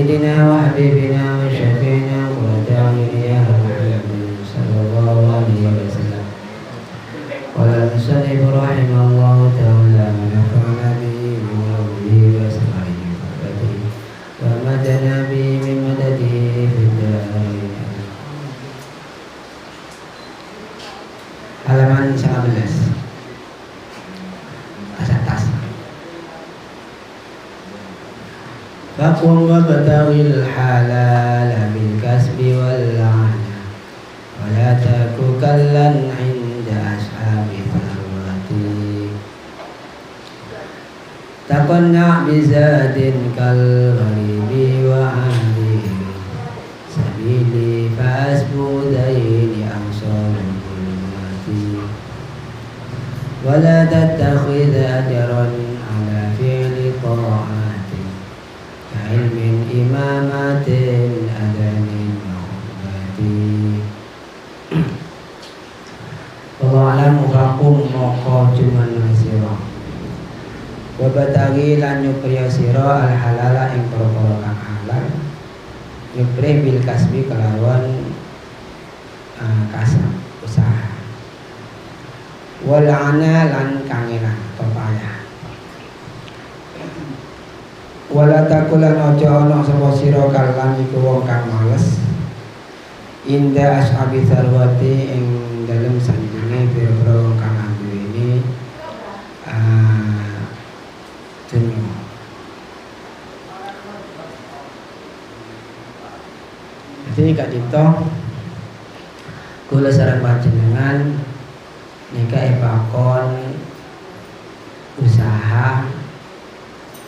سيدنا وحبيبنا وشفينا وداعينا محمد صلى الله عليه وسلم. قال المصنف رحمه الله تعالى ونفعنا به بموته وأسمائه وصحبه ومدنا به من مدده في الدارين. Halaman 19 atas. Faqum wabtagil halal bil kasbi wal la'na wa la taku kallan 'inda ashabi farwati taqanna bi zadin kal gharibi wa ahli sabili fasbu daini amsal ولا تتخذ أجرا على فعل طاعات كعلم إمامات أذان محبات Allah alam mukakum moko cuman sira wa batagi lan nyupri sira al halala ing perkara kang halal nyupri bil kasbi kelawan kasab usaha wal ana lan kangelan pepaya wala takulan aja ana sapa sira kalan iku wong kang males inda ashabi sarwati ing dalem sandinge pira-pira wong kang anduweni dunya. Jadi kak Dito kula sareng panjenengan nika epakon usaha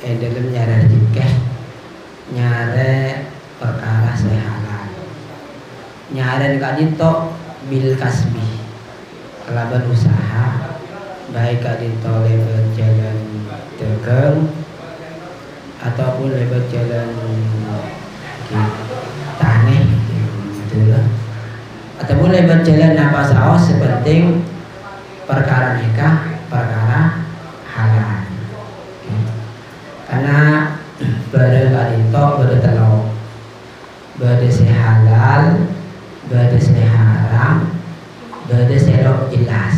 dalam nyara rezeki nyare perkara sehalal nyare kak dito bil kasbi kelaban usaha baik kak dito lewat jalan dagang ataupun lewat jalan tani ataupun lewat jalan apa saos sepenting perkara nikah, perkara halal. Karena bareng kadito bareng telok, bareng si halal, bareng si haram, bareng selok jelas.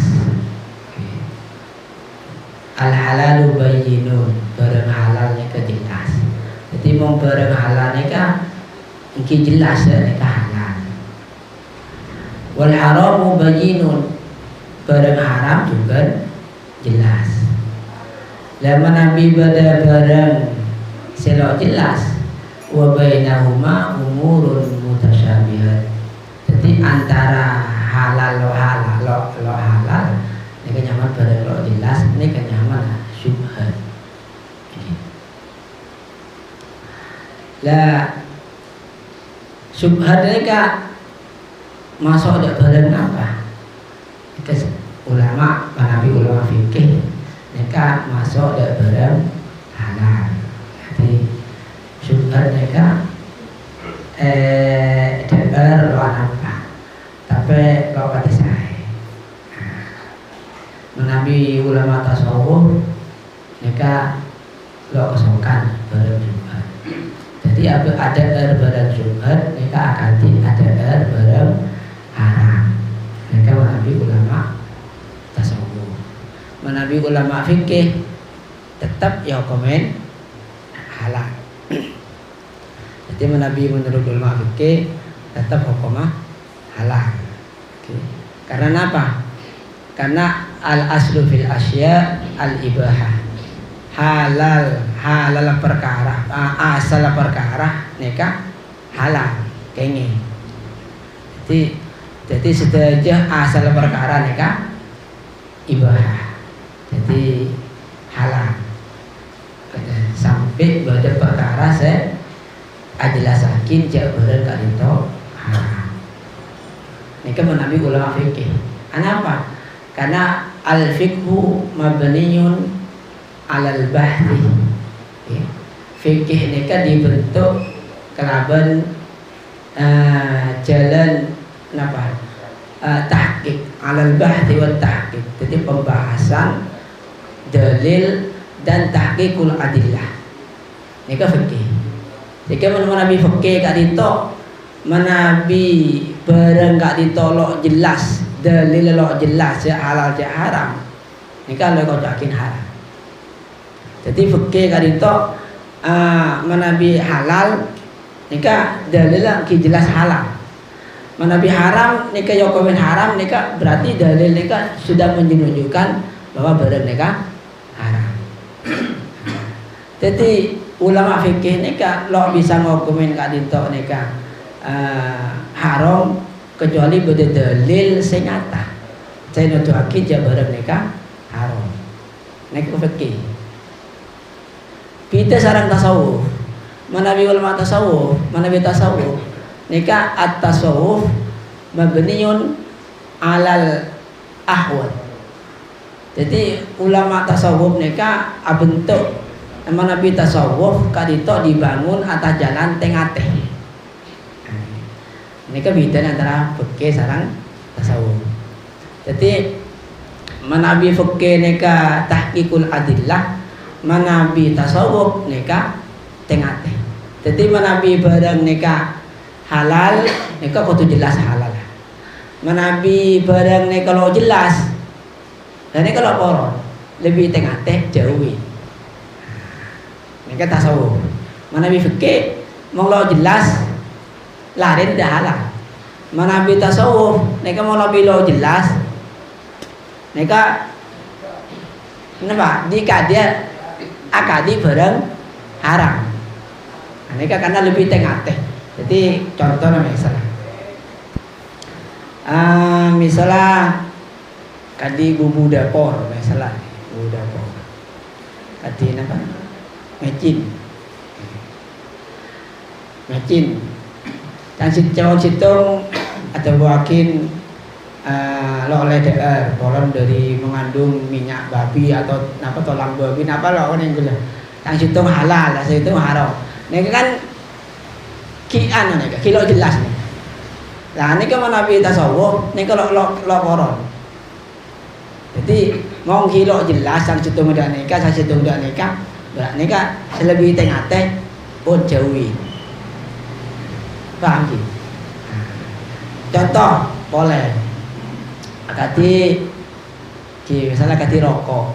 Al halalu bayyinun, bareng halal nikah jelas. Jadi mau bareng halal nikah, iki jelas nikah halal. Wal haramu bayyinun, barang haram juga jelas. Lama Nabi pada barang selok jelas wa bainahuma umurun mutasyabihat. Jadi antara halal lo halal ini kenyaman barang lo jelas, ini kenyaman syubhat. Lah syubhat ini kak masuk ada barang apa? Ulama, Nabi ulama fikih mereka masuk dari barang halal. Jadi syubhat mereka dengar lo apa tapi lo kata saya Nabi ulama tasawuf mereka lo kesokan barang syubhat. Jadi ada barang syubhat mereka akan ada barang haram. Mereka Nabi ulama tasawuf, Nabi ulama fikih tetap ya komen halal. Jadi Nabi menurut ulama fikih tetap hukumah halal. Karena apa? Karena al aslu fil asya al ibahah. Halal perkara asal perkara nikah halal kenging. Jadi sedaja asal perkara nikah ibahah, jadi halal. Sampai pada perkara saya ajelasakin jabaran kalito haram. Nikah menabi ulama fikih. Kenapa? Karena al fikhu mabniyun alal bahthi. Fikih nikah dibentuk kelaban jalan kenapa? Tahqiq alal bahthi wa tahqiq. Jadi pembahasan dalil dan tahqiqul adillah. Ini kan fikih. Jika menabi fikih kat dito, menabi bareng kat dito lok jelas, dalil lok jelas je halal je haram. Nika lek kok yakin haram. Jadi fikih kat dito menabi halal, nika dalil ki jelas halal. Menabi haram, nika yo komen haram, nika berarti dalil nika sudah menunjukkan bahwa barang nika haram. Jadi ulama fikih nika lo bisa ngokumin kat dito nika haram kecuali beda dalil sing nyata. Saya nuduhake je barang nika haram. Nika fikih. Kita sarang tasawuf. Menabi ulama tasawuf, menabi tasawuf nika at-tasawuf mabniun alal ahwal. Jadi ulama tasawuf nika bentuk menabi tasawuf kadito dibangun atas jalan tengah-tengah. Nika beda antara fikih sareng tasawuf. Jadi menabi fikih nika tahqiqul adillah, menabi tasawuf nika tengah-tengah. Jadi menabi barang nika halal, nika kudu jelas halal. Menabi barang nika kalau jelas, dan nika kalau poros lebih tengah-tengah jauhi. Nika tasawuf. Menabi fikih mau lo jelas larin dah halal. Menabi tasawuf nika mau lebih lo jelas, nika kenapa? Jika dia akadi barang haram. Nika karena lebih tengah-tengah. Jadi contohnya misalnya kadi bumbu dapur misalnya bumbu dapur kadi apa mecin dan cewek situng atau buakin lo oleh bolon dari mengandung minyak babi atau apa tulang babi apa lo kan yang gula yang situng halal lah situng haram. Ini kan kian nih kilo jelas nih. Nah ini kan menabi tasawuf ini kalau lo koron. Jadi mau kilo jelas yang situng udah nikah, saya situng udah nikah. Berarti nikah selebih tengah-tengah pun jauhi. Paham sih? Contoh boleh. Kati misalnya kati rokok.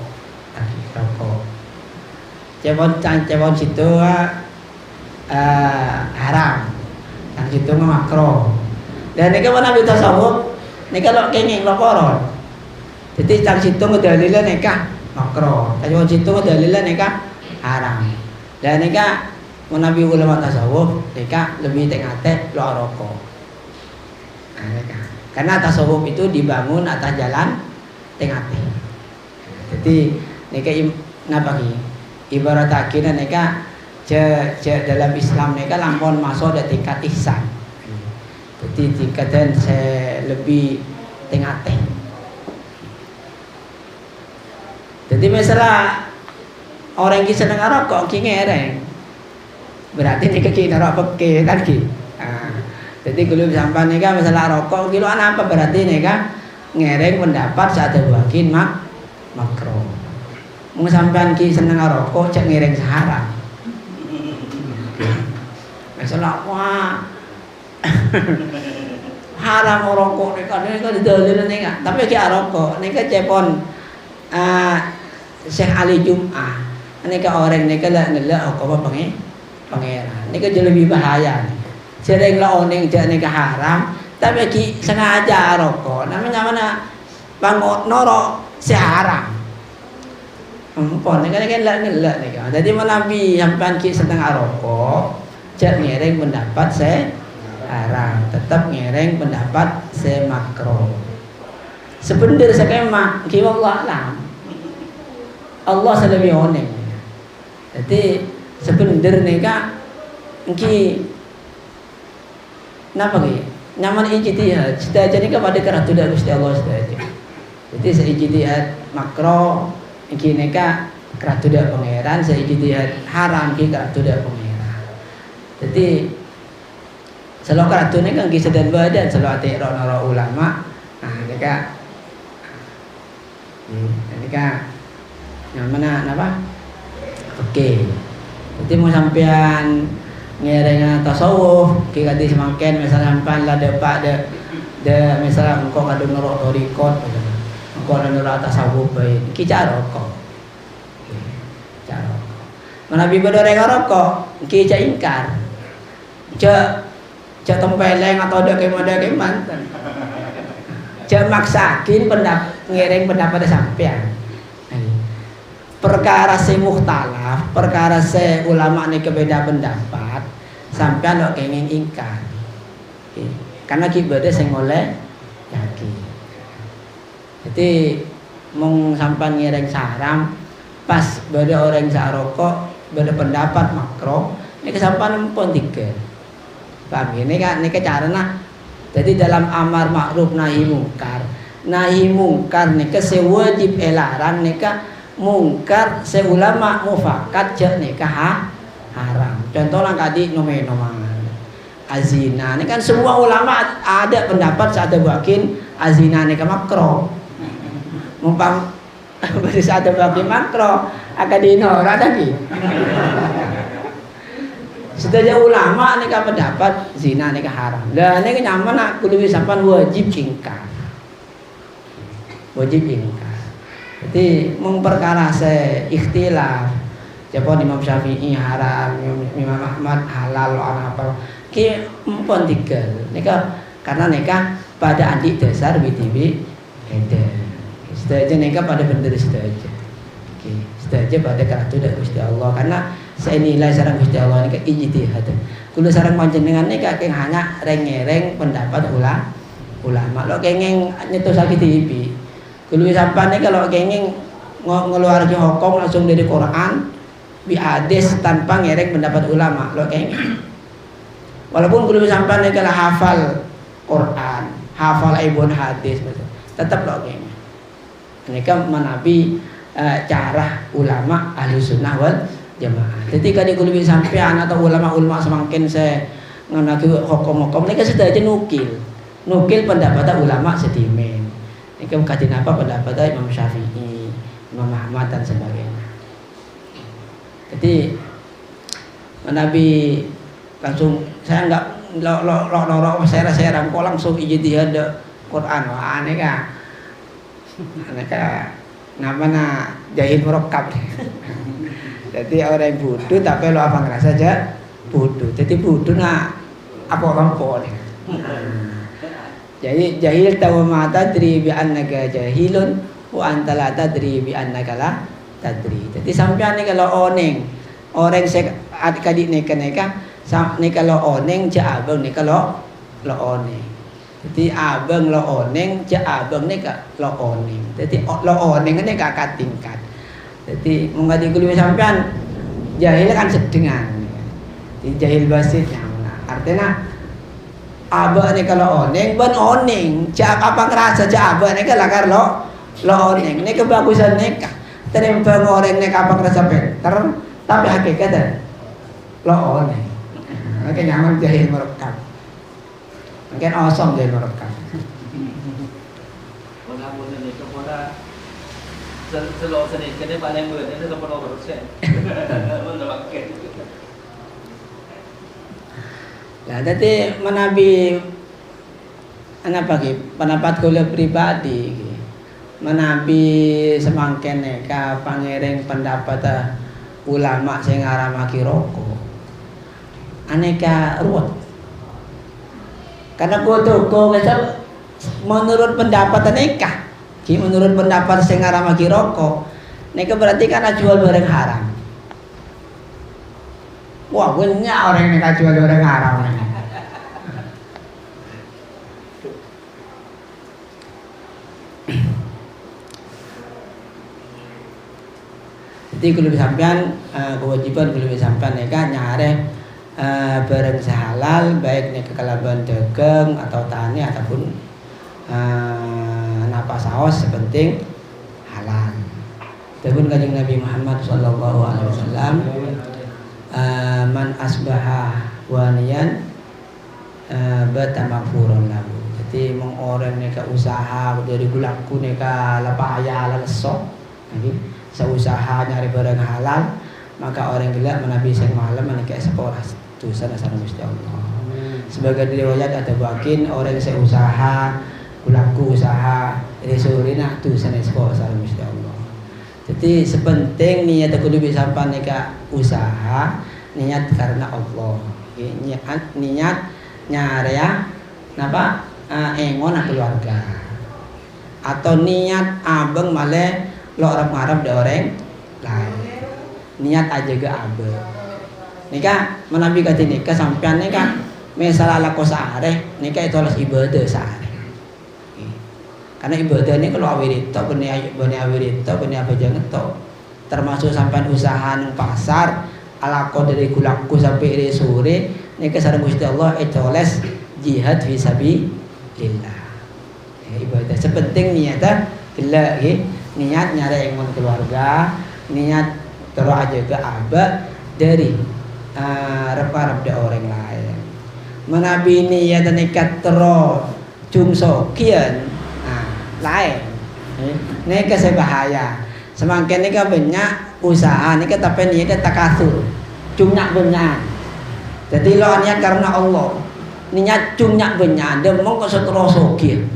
Cebon situ haram. Yang situ makro. Dan ini kan menabi tasawuf. Ini kalau kenging lo koron. Jadi yang situ ngedalilnya nikah makro. Cebon situ ngedalilnya nikah haram. Dan nikah menabi ulama tasawuf nikah lebih tengah-tengah lo rokok. Karena tasawuf itu dibangun atas jalan tengah-tengah. Jadi nikah napa ki? Ibarat akhirnya nikah dalam Islam nikah lampon masuk ada tingkat ihsan. Jadi tingkatan saya lebih tengah-tengah. Jadi misalnya orang yang senang rokok ki ngereng. Berarti nikah ki rokok ke tadi. Jadi kalau sampai nikah masalah rokok kilo apa berarti nikah ngereng pendapat saat buakin makro. Mau sampai ki seneng rokok cek ngereng haram. Masalah wah haram rokok nikah didalil nikah. Tapi ki rokok nikah cepon Syekh Ali Jum'ah. Nikah orang nikah ngelak apa pangeran. Nikah jauh lebih bahaya. Sering lo oning jadi nikah haram, tapi ki sengaja rokok. Namanya mana bangun norok seharam. Pon nikah ngelak nikah. Jadi menabi sampai ki setengah rokok, cek ngereng pendapat haram, tetap ngereng pendapat makro. Sebenarnya sekemah ki Allah alam. Allah selebih oning. Jadi sebenarnya nikah ki napa ki? Nyaman ijtihad. Ijtihad ini kepada keratu dari Gusti Allah saja. Jadi seijtihad makro iki neka keratu dari pangeran, seijtihad haram ki keratu dari pangeran. Jadi selalu keratu ini kan kisah dan badan selalu ati rono ulama. Nah, neka neka yang mana napa? Oke. Jadi mau sampean ngereng tasawuf kita di semakin misalnya sampai lah depak de misalnya engkau kadang nurut torikot engkau ada nurut tasawuf baik kita rokok cara Nabi berdoreng rokok kita ingkar cak tempeleng atau ada keman cak maksakin ngereng pendapat sampean perkara se mukhtalaf, perkara se ulama ni kebeda pendapat, sampean lo kenging ingkar. Karena kita sing oleh yakin. Jadi mung sampean ngereng saram, pas beda orang saroko, beda pendapat makro, ni kesampan pun tiga. Paham ini kan? Ini caranya. Jadi dalam amar ma'ruf nahi mungkar ni kesewajib elaran ni mungkar seulama mufakat je nikah haram. Contohnya kadi nomen-nomen azina. Ini kan semua ulama ada pendapat saat bakin azina nikah makro. Mumpang pada saat bakin makro akan dinora lagi. Setelah ulama nikah pendapat zina nikah haram. Dan ini nyaman nak kudu sampan wajib ingkar. Wajib ingkar. Jadi memperkara se ikhtilaf siapa Imam Syafi'i haram, Imam Ahmad halal apa ki empon tiga nikah karena nikah pada adik dasar BTB ede sedaja nikah pada bener sedaja sedaja pada karatu dari Gusti Allah karena saya nilai sarang Gusti Allah nikah ijtihad kulo sarang panjenengan nikah keng hanya reng-reng pendapat ulama lo kengeng nyetus sakit TV kalau sampai ni kalau kenging ngeluarin hukum langsung dari Quran, bi hadis tanpa ngereng pendapat ulama, lo kenging. Walaupun kalau sampai ni kalau hafal Quran, hafal ibun hadis, tetap lo kenging. Ini kan menabi cara ulama ahli sunnah wal jamaah. Jadi kalau sampai anak atau ulama semakin saya ngenaki hukum-hukum, ini kan sudah aja nukil pendapat ulama sedimen. Ini kaji apa pendapat Imam Syafi'i, Imam Ahmad dan sebagainya. Jadi Nabi langsung saya enggak lorok saya rangkul langsung ijtihad Quran. Wah aneh kan? Aneh kan? Namanya jahil murakkab. Jadi orang bodoh tapi lo apa ngerasa aja bodoh. Jadi bodoh nak apa lampu nih. Jadi jahil tahu ma tadri bi annaka jahilun wa anta la tadri bi annaka la tadri. Jadi sampean ni kalau oneng orang saya adik-adik neka ni kalau oneng ja abang ni kalau lo oneng. Jadi abang lo oneng ja abang ni lo oneng. Jadi lo oneng ni kakak tingkat. Jadi mengadi kuliah sampean jahil kan sedengan. Jadi jahil basitnya artinya abah ni kalau oneng, ben oneng. Cak apa ngerasa cak abah ni kalau lakar lo oneng. Ni kebagusan nikah. Terima orang ni apa ngerasa pinter, tapi hakikatnya lo oneng. Mungkin nyaman jahil merekam. Mungkin awesome jahil merekam. Orang ni kepada selo seni kene paling berat itu kepada berusaha. Menolak Nah, jadi menabi anak pagi pendapat kula pribadi, menabi semangken neka pangereng pendapat ulama sing ngaramake rokok, aneka ruwet. Karena kau menurut pendapat neka, menurut pendapat sing ngaramake rokok, neka berarti karena jual barang haram. Wah, banyak orang yang jual orang haram. Jadi kalau disampaikan kewajiban kalau disampaikan ya kan nyare barang sehalal baik nih kekalaban dagang atau tani ataupun napa saos sepenting halal. Tapi kanjeng Nabi Muhammad SAW man asbaha waniyan bata maghfuran lahu. Jadi mong orang neka usaha dari gulaku neka lapaya lalesok seusaha nyari barang halal maka orang gila menabi sing malam menikah sekolah dosa sareng Gusti Allah. Sebagai riwayat ada bakin orang yang usaha kulaku usaha resore nak dosa nespo sareng Gusti Allah. Jadi sepenting niat kudu bisa sampai nika usaha niat karena Allah. Niat nyari ya napa engon keluarga atau niat abeng male lo arab-arab de orang lain niat aja ke abeng nika menabi kati nika sampean nika misalnya laku sehari nika itu harus ibadah sehari karena ibadah ini kalau awirito benih awirito benih apa jangan to termasuk sampean usaha nang pasar alako dari kulaku sampai dari sore nika sareng Gusti Allah itu les jihad fisabilillah ibadah sepenting niatnya gila niat nyari engon keluarga niat terus aja ke abad dari rep-rep orang lain menabi niat nikat terus jungso kian lain ini bahaya semakin ini banyak usaha ini tapi niatnya takasur cunyak banyak jadi lo niat karena Allah niat cunyak banyak demong kok seterus kian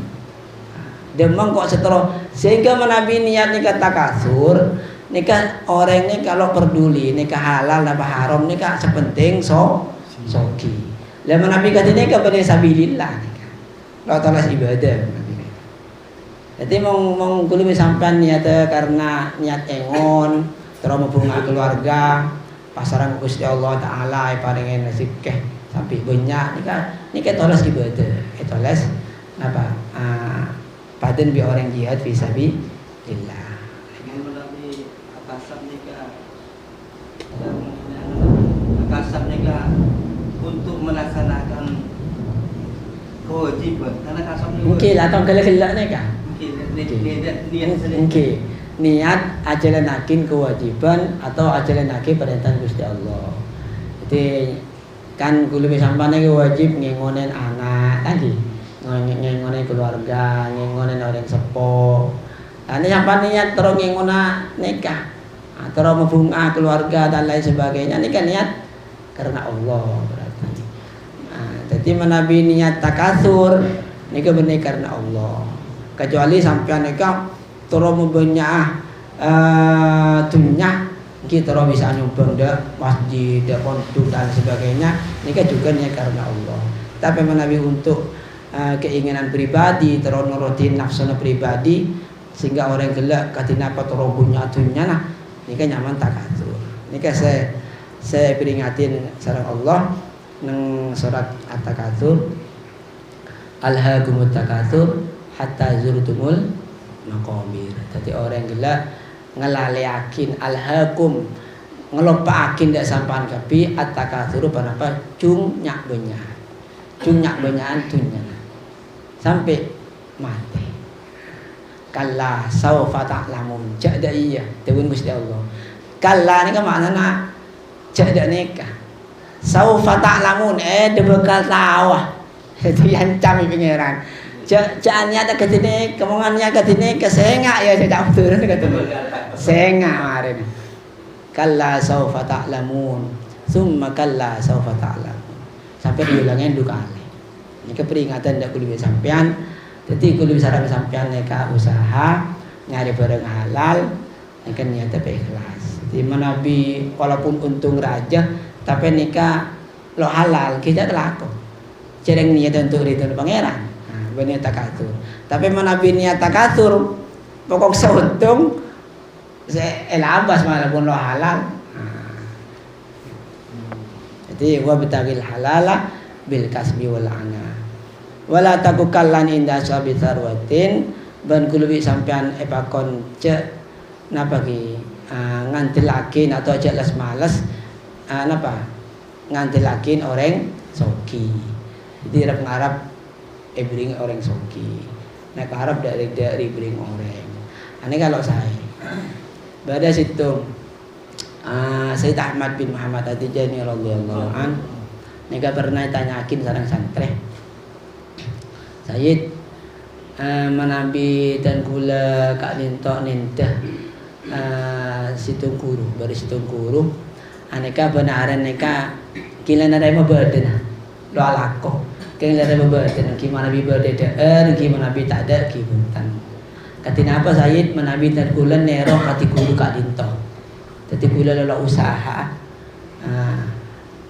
demang kok setelah sehingga menabi niat nikah takasur nikah orang ini kalau peduli nikah halal apa haram nikah sepenting soki lah menabi kata nikah benih sabilillah nikah lo tolas ibadah jadi mong kudu sampai niat karena niat engon terus membunga keluarga pasaran Gusti Allah Taala paringin rezeki sampai banyak nikah tolas ibadah tolas apa paden bi orang jihad fisabilillah. Ingin melalui akasab nikah akasab nikah untuk melaksanakan kewajiban karena akasab nikah. Mungkin atau kelak nikah. Mungkin niat ajalanakin kewajiban atau ajalanakin perintah Gusti Allah. Jadi kan kulo sampane wajib ngengonen anak tadi. Ngengonin keluarga, ngengonin orang sepuh. Ini sampai niat terus ngengona nikah, terus membunga keluarga dan lain sebagainya. Ini kan niat karena Allah berarti. Jadi menabi niat takasur, nikah benar karena Allah. Kecuali sampai nikah terus mempunyai dunia, kita terus bisa nyumbang dek masjid, dek pondok dan sebagainya. Nikah juga niat karena Allah. Tapi menabi untuk keinginan pribadi terus nurutin nafsu pribadi sehingga orang gelak katina apa terus punya dunia nah ini kan nyaman takasur ini kan saya peringatin sareng Allah nang surat at-takasur alhaakumut takasur hatta zurtumul maqabir jadi orang gelak ngelaleakin alhaakum ngelopakin dak sampan kapi at-takasur panapa cunyak benyahan dunia sampai mati. Kalla saufa ta'lamun. Cak iya, tewin Gusti Allah. Kalla ni kan maknana cak dak nikah. Saufa ta'lamun debekal tahu. Itu yang cami pangeran. Caknya ada ketine, kemongannya ketine kesengak ya tidak betul ketine. Sengak marin. Kalla saufa ta'lamun. Summa kalla saufa ta'lamun. Sampai diulangin 2 kali. Ini keperingatan tidak kudu sampean. Jadi kudu sareng sampean neka usaha nyari barang halal, neka niat tapi ikhlas. Jadi menabi walaupun untung raja, tapi nikah lo halal kita laku. Cereng niat untuk ridho pangeran. Nah, benih takasur. Tapi menabi niat takasur, pokok seuntung elabas walaupun lo halal. Jadi wa betagil halala bil kasbi wal ana. Wala takukallan inda sabi sarwatin ban kulubi sampean epakon cek napa ki ngantilakin atau cek les males napa ngantilakin orang soki. Jadi Arab ngarap bring orang soki. Nah Arab dari bring orang. Ini kalau saya pada situ Sayyid Ahmad bin Muhammad At-Tijani radhiyallahu an nega pernah tanyakin sareng santri Sayyid menabi dan kula kak nintok nintah situng guru baru situng guru aneka benaran neka Kila na dai mabaden lo alako. Kila na mabaden gimana bi berdeder gimana bi tak ada kibutan. Katina apa Sayyid menabi dan kula nero kati kudu kak dinto. Tadi kula lo usaha.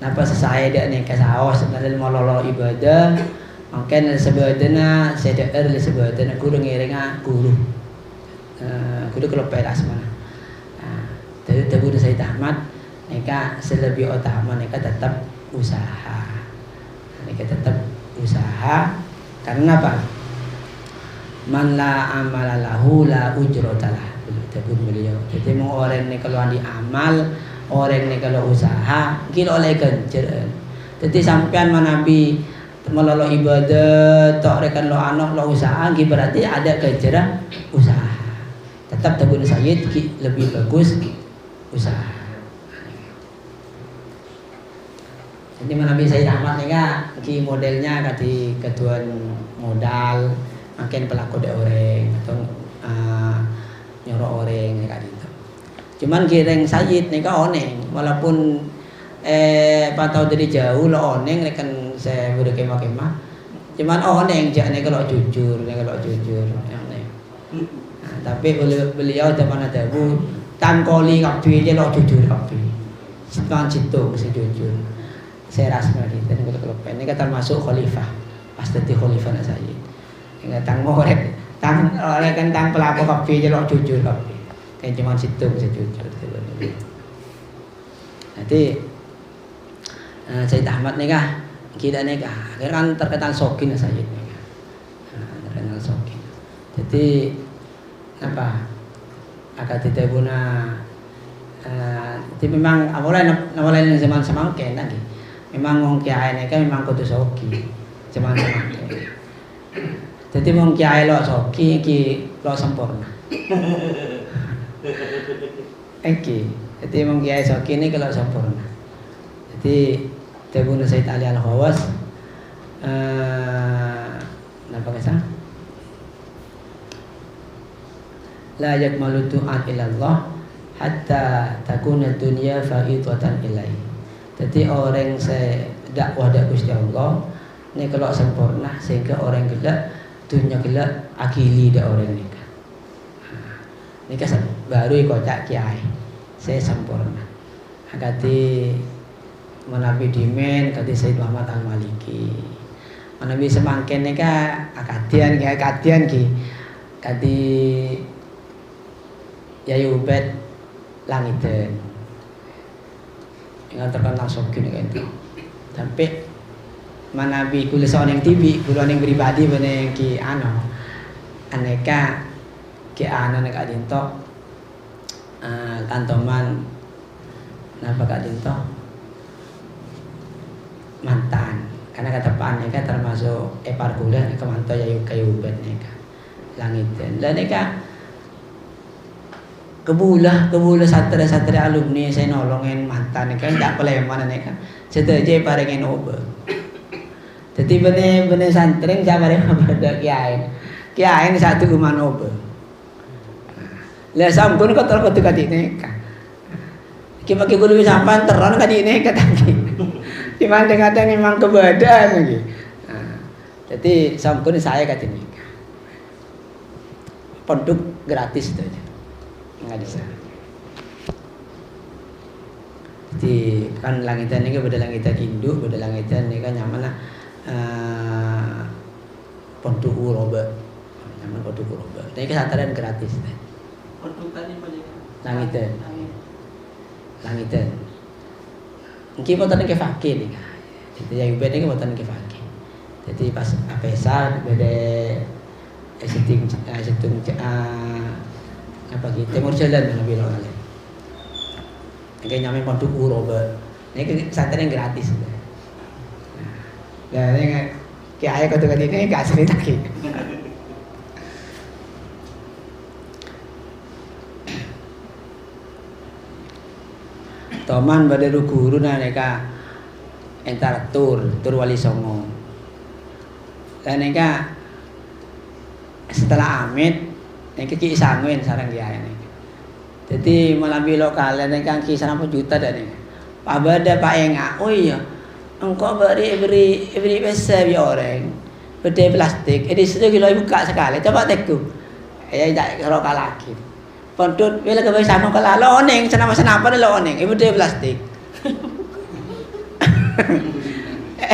Napa saya dak nek kasaos sebenarnya mau lolo ibadah. Mungkin sebetulnya saya dak sebetulnya kudu ngiringa guru. Kudu kalau pelas mana. Tapi udah saya tamat. Neka selebih utama neka tetap usaha. Neka tetap usaha karena apa? Man la amala lahu la ujratalah. Betul beliau. Jadi mau orang ni kalau andi amal, orang ni kalau usaha, kilo oleh kencer. Jadi sampean manabi melolo ibadah, tok rekan lo anak lo usaha, berarti ada kejaran usaha. Tetap tabun Sayyid lebih bagus usaha. Jadi manabi Sayyid Ahmad ni kan, ki modelnya kati ketuan modal, makin pelaku de orang atau nyuruh orang ni kan itu. Cuman kireng Sayyid ni kan oneng, walaupun pantau dari jauh lo oneng ni kan saya udah kemah-kemah. Cuman oneng jak ni kalau jujur, tapi beliau teman tabu tangkoli kapi je lo jujur kapi. Kan situ mesti jujur. Saya rasa kita ni kalau ini kan termasuk khalifah. Pasti khalifah nak Sayyid. Enggak tang morek, tang oleh kan tang pelaku kapi je lo jujur kapi. Kan cuma situ mesti jujur. Nanti Sayyid Ahmad ni kah? Kita ni kah? Kan terkenal sokin Sayyid ni kah? Terkenal sokin. Jadi apa? Akad tidak guna. Jadi memang awalnya zaman semangkin lagi. Memang orang kiai ni kan memang kudu soki. Zaman semangkin. Jadi orang kiai lo soki, ki lo sempurna. Jadi orang kiai soki ni kalau sempurna. Jadi Tabun Sayyid Ali Al-Khawas apa kata? La yakmalu du'at ilallah hatta takuna dunya fa'idatan ilai. Jadi orang saya dakwah dak Gusti Allah ni kalau sempurna sehingga orang gelak dunia gelak akili dak orang ni. Ni kan baru kocak kiai. Saya sempurna. Agati menabi dimen kati Sayyid Muhammad Al-Maliki. Menabi semangkin ni kan akadian ki kati Yai Ubed Langitan. Yang terkenal sokin kan itu. Sampai menabi kula seorang tibi, kula yang pribadi bener ki aneka ki nek adinto kantoman napa kadinto mantan karena kata pan ni kan termasuk epar kula kemanto Yai Ubed ni kan Langitan. Dan ni kan kebulah satria alumni saya nolongin mantan kan tak peleman ni kan setuju parengin obat. Jadi bener santring saya pareng pada kiai ni satu kuman obat. Lah sampun kotor kati ni kan. Kita pakai gulu sampan teron kati ni kata ki. Cuman kadang memang kebadan lagi. Jadi sampun saya kati ni. Pondok gratis tu aja. Nggak bisa. Jadi kan Langitan ni kan beda Langitan induk, beda Langitan ni kan nyaman lah pondok uroba, nyaman pondok uroba. Ini kesadaran gratis. Pondok tadi boleh. Langitan. Mungkin buatan ke fakir ni kan. Jadi yang beda ni buatan ke fakir. Jadi pas apesa beda situng apa gitu Timur Jalan mana bilang kali. Kayak nyampe pondok uroba. Ini santri yang gratis. Nah, ini kayak ayah kata ini gak asli lagi. Toman pada guru neka entar tur Wali Songo. Dan neka setelah Amit neka ki sangwen sarang kiai neka. Jadi malam bilo kalian neka ki 1 juta dah neka. Pabada Pak Enga. Oh iya, engkau beri besar biar orang berdaya plastik. Di situ kita buka sekali. Coba teku. Ya tak kalau kalah lagi. Pentut bila ke sama kalah lo oneng senapa lo oneng. Ibu berdaya plastik.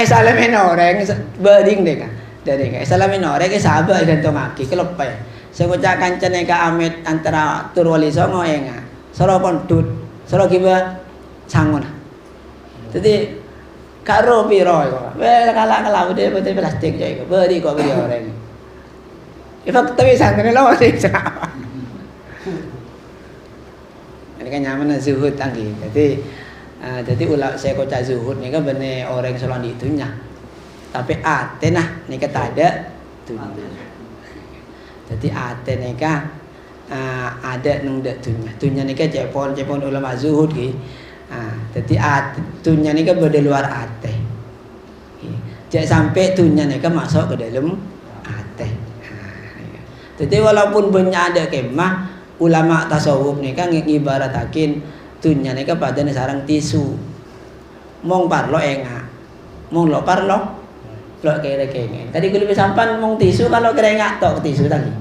Salamin orang berding deh kan. Dari salamin orang sahabat gantung kaki kelepay. Saya ucapkan ceneka amit antara turwali songo enga. Soro pentut, soro kiba sangon. Jadi karo piro kok. Kalah betul plastik je kok. Beri kok beri orang. Ifak tapi santri lawan sih. Ini kan nyaman zuhud tanggi. Jadi ulah saya kocak zuhud ni kan benar orang selalu ditunya. Tapi ate nah ni kata ada tunya. Jadi ate ni kan ada nung dak tunya. Tunya ni kan cepon ulama zuhud ki. Jadi tunya ni kan berada luar ate. Jangan sampai tunya ni kan masuk ke dalam ate. Jadi walaupun banyak ada kemah, ulama tasawuf ni kan ngibaratakin tunya ni kan pada sarang tisu. Mong parlo enga, mong lo parlo kira kengen. Tadi kalau sampan mong tisu kalau kira enga tok tisu tadi.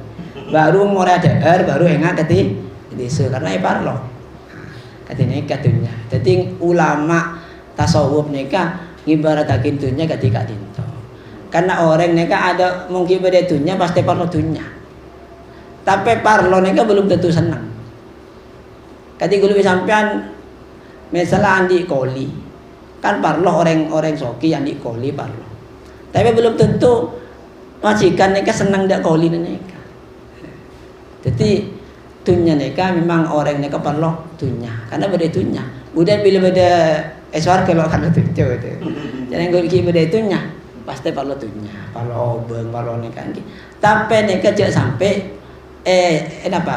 Baru mora daer baru enga keti tisu karena parlo. Katanya katunya. Jadi ulama tasawuf ni kan ngibaratakin tunya ketika dinto. Karena orang ni kan ada mungkin beda tunya pasti parlo tunya. Tapi parlo ni kan belum tentu senang. Kati kalau sampean misalnya andi koli, kan parlo orang soki andi koli parlo. Tapi belum tentu majikan ni kan senang dak koli ni kan. Jadi tunya ni kan memang orang ni kan parlo tunya, karena beda tunya. Kemudian bila beda eswar kalau kan tunya tu. Jangan gol beda tunya, pasti parlo tunya, parlo obeng, parlo ni kan. Tapi ni kan jangan sampai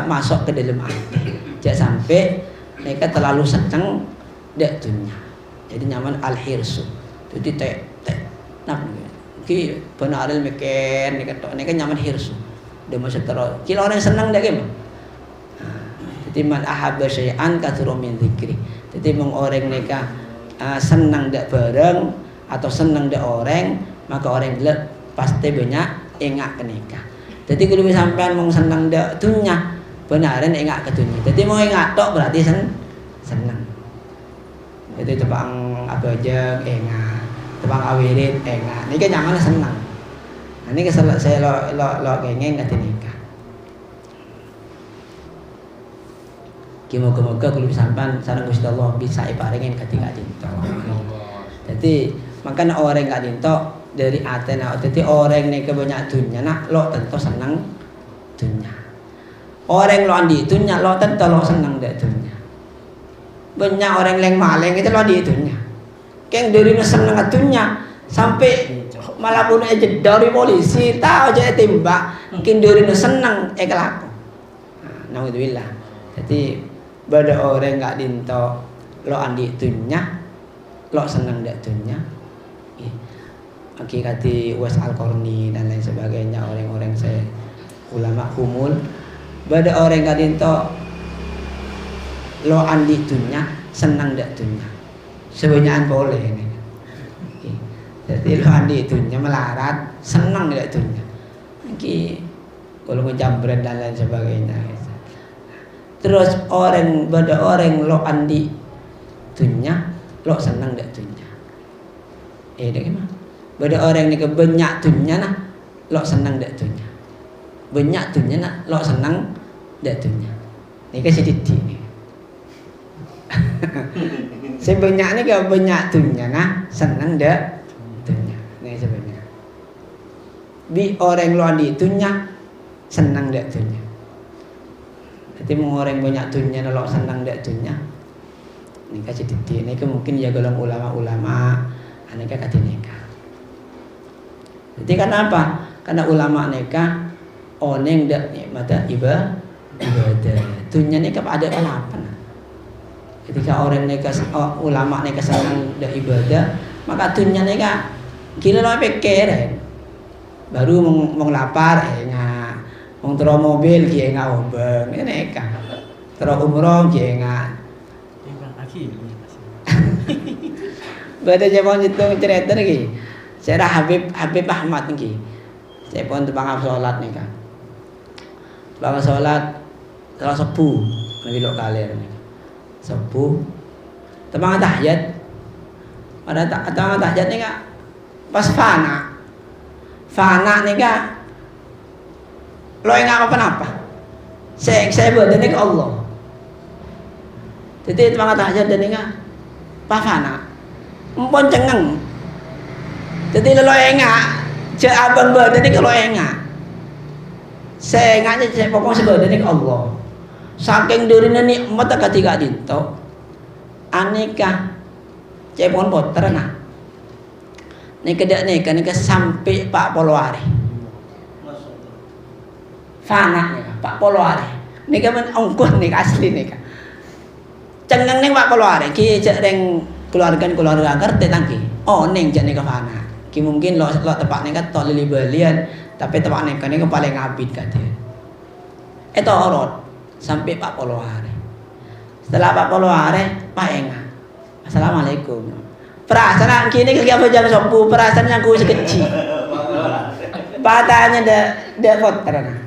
masuk ke dalam hati. Jangan sampai mereka terlalu senang dak dunia. Jadi nyaman al-hirsu. Jadi nak ki penaril meken ni kata ni kan nyaman hirsu. Dia masa terus. Kira orang senang dak ke? Jadi man ahabba syai'an katsura min dzikri. Jadi mong orang mereka senang dak bareng atau senang dak orang, maka orang gelap pasti banyak ingat kenika. Jadi kalau sampean mau senang dak dunya, benaran ingat ke dunya. Jadi mau ingat tok berarti senang. Jadi tebang apa aja ingat, tebang awirit ingat. Ini kan nyaman senang. Ini kesel saya lo kengeng nanti nikah. Moga-moga kalau sampean sareng Gusti Allah bisa iparingin ketika dinto. Jadi makanya orang gak dinto dari Athena, jadi orang ni kebanyak dunia nak lo tentu senang dunia. Orang lo andi dunia lo tentu lo senang dak dunia. Banyak orang yang maling itu lo andi dunia. Keng dari senang dunia sampai malah pun aja dari polisi tahu aja tembak. Keng dari senang kelaku. Naudzubillah. Jadi pada orang gak dinto lo andi dunia, lo senang dak dunia. Hakikati Was Al-Qarni dan lain sebagainya orang-orang saya ulama humul pada orang kadinto lo andi dunya senang dak dunya sebanyakan boleh ini. Jadi lo andi dunya melarat senang dak dunya kalau ngejambret dan lain sebagainya. Terus orang pada orang lo andi dunya lo senang dak dunya dak gimana. Beda orang ni kebanyak dunia nah, lo senang dak dunia. Banyak dunia nah, lo senang dak dunia. Ni kan sedikit ni. Sebanyak ni ke banyak dunia nah, senang dak dunia. Ni sebenarnya. Bi orang lo andi dunia senang dak dunia. Jadi mau orang banyak dunia nah, lo senang dak dunia. Ni kan sedikit. Ni kan mungkin ya golong ulama-ulama, ane kan katineka. Jadi kenapa? Karena ulama neka oneng dak nikmat ibadah. Dunia neka ada kalapan. Ketika orang neka ulama neka senang dak ibadah, maka dunia neka kira lo pikir baru mau lapar enggak, mau terus mobil ki enggak obeng, neka. Terus umroh ki enggak. Bade jepon hitung cerita lagi. Saya Habib Ahmad niki. Saya pun tebang salat nih kan. Tebang salat salat sepuh nabi lok kalir nih. Sepuh tebang tahiyat. Pada tebang tahiyat nih kak. Pas fana nih kak. Lo enggak apa-apa. Saya berdoa ke Allah. Jadi tebang tahiyat nih kak. Pas fana. Empon cengeng. Jadi lo enggak, cek abang berdoa ke lo enggak. Saya enggaknya saya pokoknya berdoa ke Allah. Saking durinya nikmat ketika dinto. Aneka cek pon poter nah. Nika sampai 40 hari. Fana nika 40 hari. Nika men ongkon nika asli nika. Cengeng ning 40 hari ki cek reng keluarga ngerti tangki. Oh ning cek nika fana. Ki mungkin lo tepak nika to lili balian tapi tepak nika paling abid kate. Itu orot sampai 40 hari. Setelah 40 hari Pak Enga. Assalamualaikum. Perasaan kini ke apa jam 10 perasaan yang ku sekecil. Patahnya de foter nah.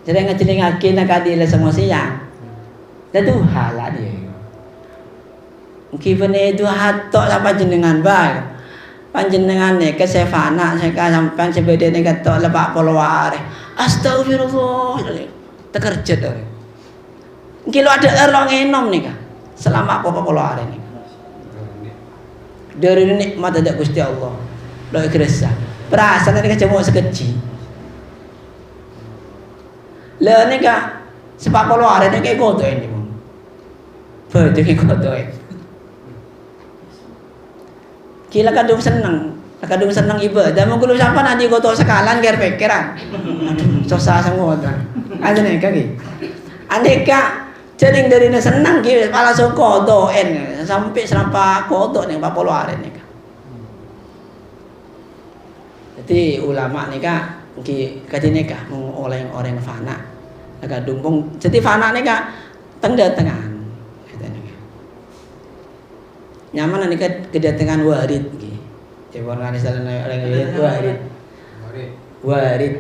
Jadi ngecelingakin nak adil semua siang. Dadu halal dia. Mungkin itu hatok apa jenengan baik. Panjenengan ni kesefana saya sampai sebeda ni kata lepak polwar. Astagfirullah. Terkerja dah. Kilo ada erong enom ni kan. Selama apa polwar ni. Dari nikmat ada Gusti Allah. Lo ikhlas. Perasaan ni kecemuk sekecil. Le ni kan sepak polwar ni kayak kotor ni. Betul kayak kotor. Kila kadung senang ibadah mau gulu siapa nanti kotor sekalan ger pikiran susah semua kan ada nih kaki aneka cering dari senang ki pala soko doen sampai serapa kotor nih 40 hari nih kan jadi ulama nih kak ki kati nih kak oleh orang fana kadung pun jadi fana nih kak tengah nyaman nanti kedatangan warid gitu. Coba orang orang warid.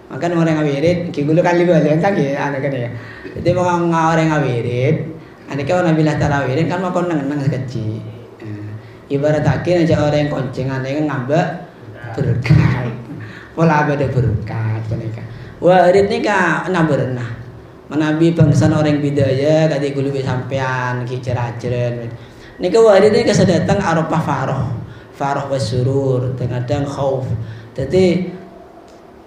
Makan orang warid, kigulu kali balik entah gitu, ada kan ya. Jadi orang warid, ada kan orang bilang tarawih kan makan nang sekecil. Ibarat akhir aja orang koncengan yang ngambek berkah. Pola ada berkah mereka. Warid ni kan berenah. Menabi bangsa orang bidaya kadi gulu sampean kicer-aceren. Nika warid ni kesedatang arafah faroh wasurur, kadang khauf. Jadi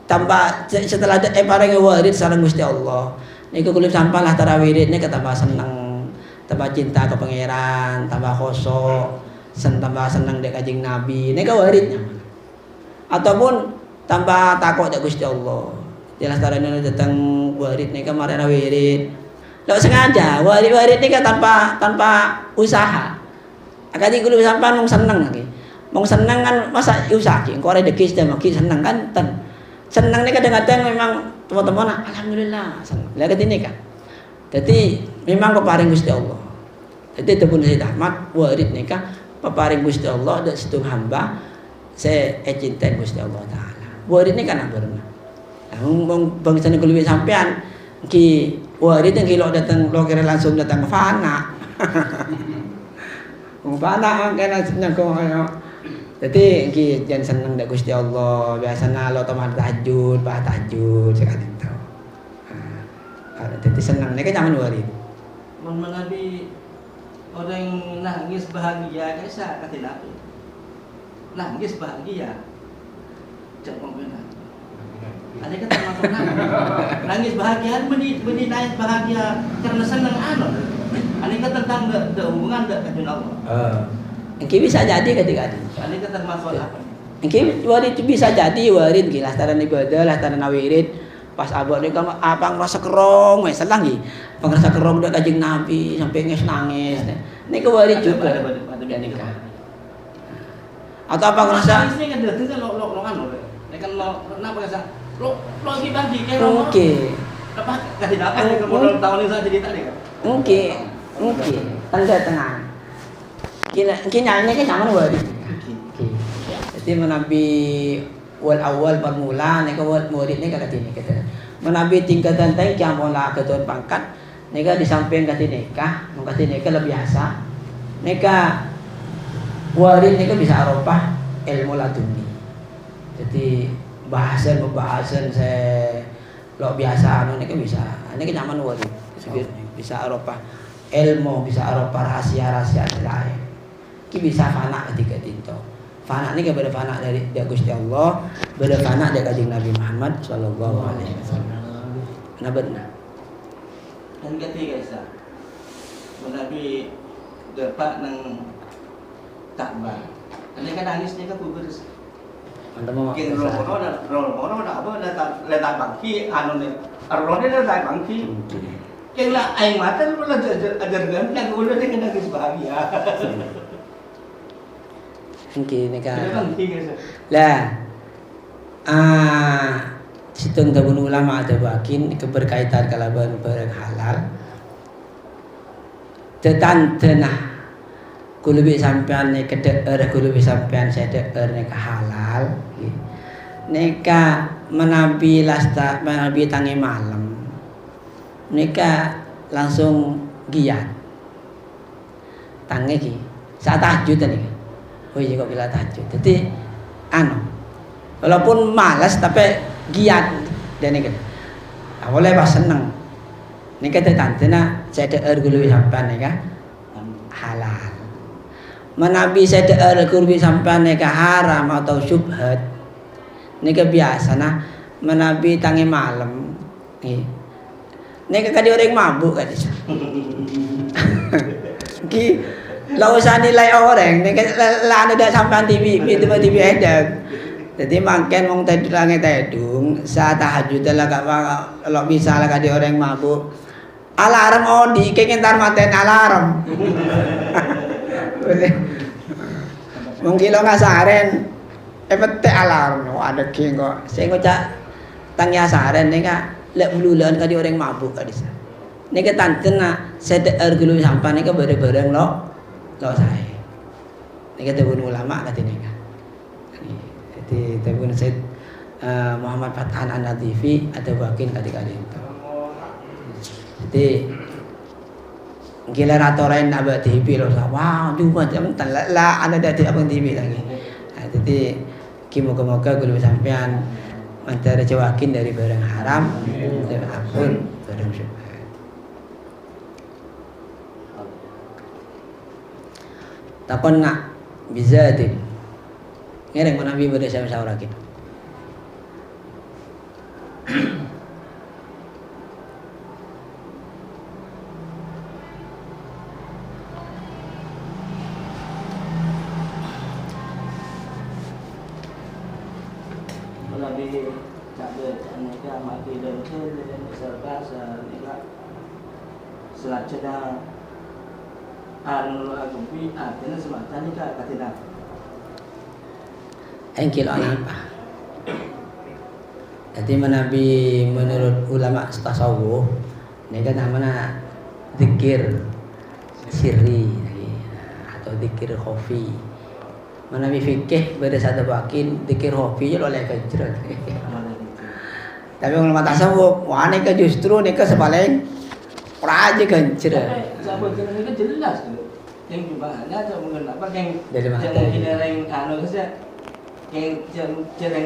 tanpa setelah parang warid sareng Gusti Allah. Nika gulu sampalah tarawih ni tambah seneng, tambah cinta ke pangeran, tambah khosok, tambah seneng dek Kanjeng Nabi. Nika waridnya. Ataupun tambah takut dek Gusti Allah. Jelas tarane datang warid nih kemarin wirid. Lo sengaja warid nih kan tanpa usaha. Akadi kulo sampai mong seneng lagi. Mong seneng kan masa usaha ki. Engko rezeki sudah maki seneng kan ten. Seneng nih kadang-kadang memang teman-teman alhamdulillah seneng. Lah ini kan. Jadi memang keparing Gusti Allah. Jadi itu pun saya tamat warid nih kan peparing Gusti Allah dan situ hamba saya cinta Gusti Allah taala. Warid nih kan benar. Bangsa ni kalau sampean ki warid yang kilo datang lo kira langsung datang ke fana. Fana kan langsung ko ayo. Jadi ki jangan seneng dak Gusti Allah. Biasanya lo teman tahajud, bah tahajud sekali itu. Jadi seneng ni kan zaman warid. Mengenai orang nangis bahagia kaisa katilah. Nangis bahagia. Jangan benar. Ada kan termasuk nangis bahagia, beni nangis bahagia karena senang anu. Ada kan tentang hubungan dengan Allah. Mungkin bisa jadi ketika itu. Ada kan termasuk apa? Mungkin warid bisa jadi warid gila taran ibadah lah taran wirid pas abot ni kan apa ngerasa kerong, selang gi. Ngerasa kerong dak Kanjeng Nabi sampai nangis. Ini ke warid juga. Atau apa ngerasa? Ini kan datang lo anu. Ini kan lo kenapa ngerasa lo lagi bagi kayak Oke. Apa kasih dapat kemudian tahun ini saya jadi tadi kan? Oke. Tanda tengah. Kini kan nyaman warid. Jadi menabi wal awal permulaan ni wal murid ni kata ini kata. Menabi tingkatan tinggi yang mula ketuan pangkat, neka di samping kata nikah, kata nikah lebih biasa. Neka warid neka bisa arupah ilmu laduni. Jadi bahasan saya lo biasa anu neka bisa. Neka nyaman warid. Bisa arupah ilmu, bisa arupah rahasia-rahasia lain. Ki bisa fana ketika itu. Fana ini kepada fana dari Gusti Allah, pada fana dari Kanjeng Nabi Muhammad sallallahu alaihi wasallam. Nah benar. Dan ketiga isa, Nabi dapat nang Ka'bah. Ini kan nangis ni kan kubur. Mantap mau. King rono apa letak bangki anu ni. Rono ni letak bangki. King lah aing mata lu lah ajar gan yang udah dia nangis bahagia. Mungkin kan. Lah, situng tabun ulama ada bakin keberkaitan kalaban barang halal. Tetantenah kulubi sampean ni kedeer kulubi sampean sedeer ni halal. Neka menabi lasta menabi tangi malam. Neka langsung giat. Tangi ki. Saat tahajud ni. Oh iya kok bila tahajud. Jadi walaupun malas tapi giat dan ini kan. Boleh pas seneng. Ini kata tante nak saya deer gulu sampai ni kan halal. Menabi saya deer gulu sampai ni kan haram atau syubhat. Ini kebiasa nah menabi tangi malam. Ini kadang orang mabuk kan. Ki lau usah nilai orang, ni lah ada sampai TV ada. Jadi makan mong tidur langit tidung, saat tahajud lah kalau bisa lah kada orang mabuk. Alarm odi, kayak ntar matiin alarm. Mungkin lo ngasaren, pete alarm, ada king kok. Saya ngocak tangnya saren ni kak, lek bululan kada orang mabuk kadisa. Ni ke tante nak sedeer gulu sampai ni ke bareng-bareng lo saya. Ni kata pun ulama kata ni kan. Jadi tabun Said Muhammad Fathan An-Nadifi atau bakin ketika itu. Jadi gila ratorain abad TV lo wow cuma jam lah ada dari abang TV lagi. Jadi moga-moga gulu sampean antara cewakin dari barang haram dan akun barang syubhat. Takon nak bisa tu. Ngereng mana Nabi bersama-sama kita. Nabi cakap anaknya mati dan serta sehingga selanjutnya anu agumpi artinya semacam ni katina. Engkil apa? Jadi menabi menurut ulama tasawuf, ini kan namanya zikir sirri atau zikir khafi. Menabi fikih pada satu bakin zikir khafi je oleh kejrat. Tapi ulama tasawuf, wah ni kan justru ni kan sepaling raja kejrat. Sahabat kita ni jelas tu. Yang jumlahnya tu mengapa yang dari mana? Yang anu saja. Yang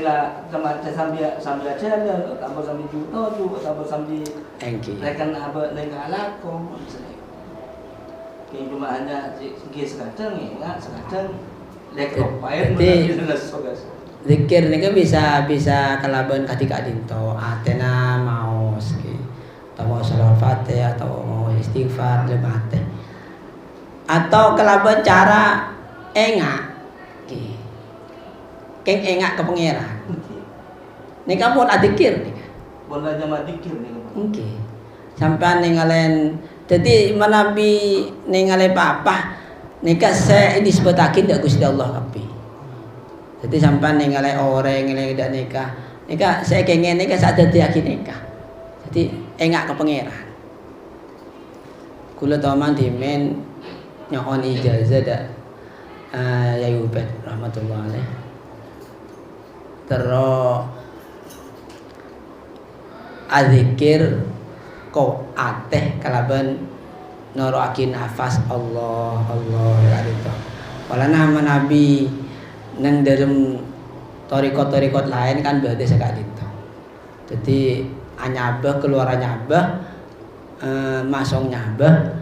lah sambil aja ada tambah sambil juta juga tambah sambil rekan apa dengan alako yang cuma hanya sekadang ya sekadang lekro pair zikir ni kan bisa kalaban ketika dinto atena mau ski atau mau salawat fatih atau mau istighfar lemate atau kalaban cara engak keng engak ke pangeran. Ni kan pun adikir ni. Boleh jama dikir ni. Okey. Sampai ningalen jadi menabi ningale papa nika saya disebutakin dak Gusti Allah kapi. Jadi sampai ningale orang yang dak nikah. Nika saya kengen nika saat dadi akhir nikah. Jadi engak ke pangeran. Kula taman dimen nyoon ijazah dak Yai Ubed rahmatullah alaih. Terus adzikir kok ateh kalaban noroakin nafas Allah ya itu. Wala nama Nabi nang dalam torikot lain kan berarti sekali itu. Jadi anyabah keluar anyabah masong nyabah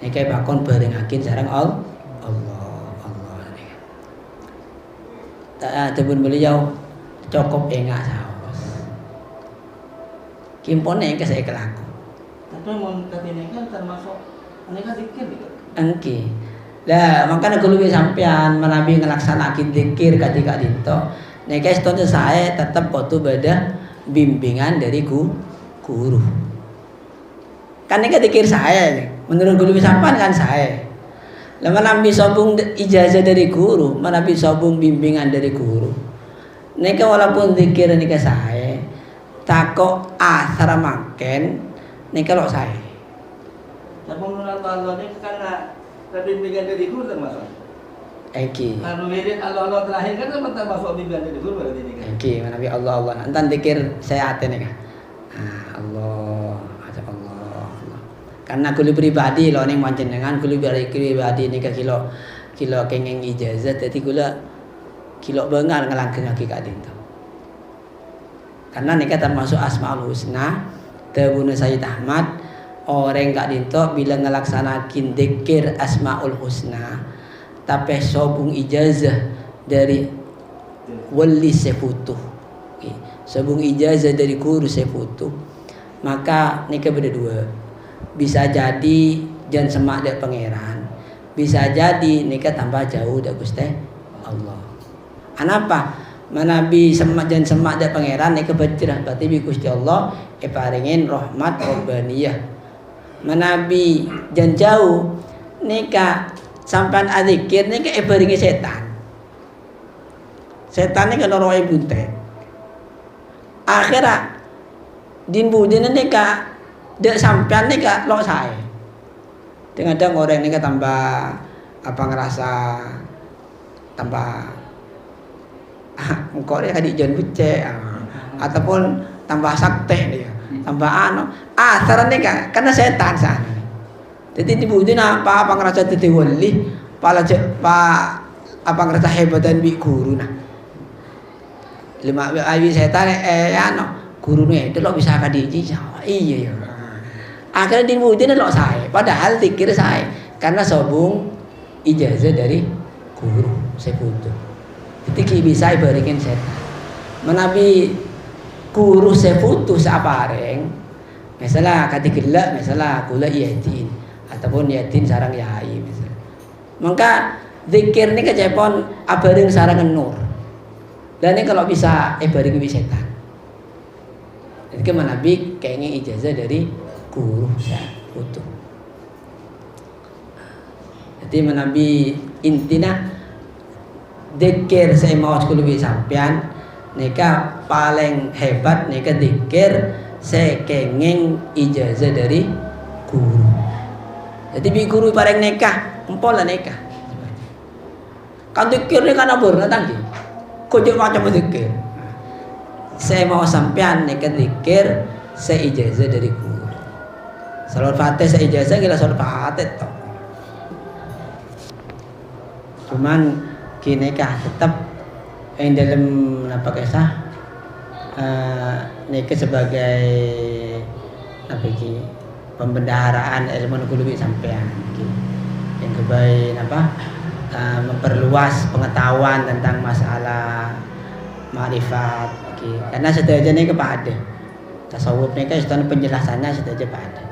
niki bakon barengakin sareng Allah. Tebun beliau cukup enggak saos. Kimpone engke saya kelaku. Tapi mun katene kan termasuk mereka zikir gitu. Engke. Lah makanya kulo sampean menabi ngelaksanakin zikir ketika dinto. Nek eston saya tetap kudu bada bimbingan dari guru. Kan nek zikir saya, menurut kulo sampean kan saya. Lah menabi sobung ijazah dari guru, menabi sobung bimbingan dari guru. Nek walaupun zikir nek saya tako asar makan nek kalau saya. Tapi menurut Allah ini karena bimbingan dari guru termasuk. Eki. Kalau wirid Allah terakhir kan termasuk bimbingan dari guru berarti ini kan. Eki, menabi Allah. Entan zikir saya ate nek. Allah. Karena kulit pribadi lo neng mancing dengan kulit pribadi ni kilo kengeng ijazah jadi kilo bengal ngelangkeng lagi kadin tu. Karena ni termasuk Asmaul Husna tebuna Sayyid Ahmad orang kadin tu bila ngelaksanakin zikir Asmaul Husna tapi sobung ijazah dari wali seputu. Sobung ijazah dari guru seputu maka ni beda dua. Bisa jadi jan semak dek pangeran, bisa jadi nikah tambah jauh dek Gusti Allah. Anapa? Manabi semak jan semak dek pangeran nikah bercerah berarti bi Gusti Allah paringin rahmat rabbaniyah. Manabi jan jauh nikah sampan adzikir nikah paringi setan. Setan nikah noroi buntet. Akhirat din budin nikah dek sampean nih kak lo saya. Kadang orang ini tambah apa ngerasa tambah engkau dia kadik jan buce ataupun tambah sakte dia tambah saran nih kak karena setan sana. Jadi dibutuhin apa ngerasa titi wali pala apa ngerasa hebat dan bi guru nah. 5 awi setan guru nih itu lo bisa kadiji iya ya. Akhirnya dimudiin lo saya, padahal zikir saya karena sobung ijazah dari guru saya butuh. Jadi bisa ibarikin setan. Menabi guru saya butuh sapareng. Misalnya katigila, misalnya kula yatin ataupun yatin sarang yai misalnya. Maka zikir ini kecepon abaring sarang nur. Dan ini kalau bisa ibaring setan. Jadi menabi kayaknya ijazah dari guru saya butuh. Jadi menabi intinya zikir saya mau sekolah sampean neka paling hebat neka zikir saya kenging ijazah dari guru. Jadi bi guru paling neka empol lah neka. Kan zikir ni kan abur nanti. Kujur macam zikir. Saya mau sampean neka zikir saya ijazah dari guru. Salat Fatih saya ijazah gila salat Fatih toh. Cuman kini kah tetap yang dalam apa kisah niki sebagai apa ki pembendaharaan ilmu nukulubi sampean yang kebaik apa memperluas pengetahuan tentang masalah ma'rifat karena setidaknya kepada tasawuf niki istana penjelasannya setidaknya pada.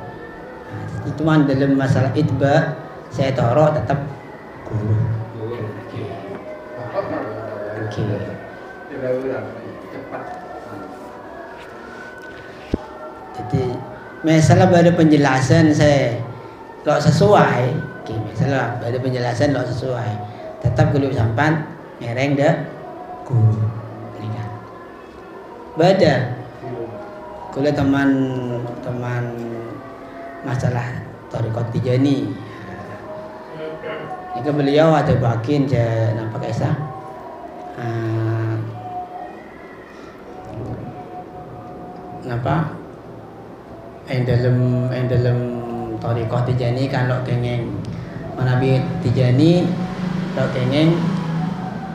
Itu man dalam masalah itba saya taruh tetap guru. Oke. Jadi misalnya pada penjelasan saya kalau sesuai, misalnya pada penjelasan kalau sesuai, tetap guru sampan ngereng dah guru. Bada kalau teman masalah Thariqat Tijani Ini beliau ada bakin je nampak kisah. Napa? Yang dalam Thariqah Tijani kalau kengeng Manabi Tijani kalau kengeng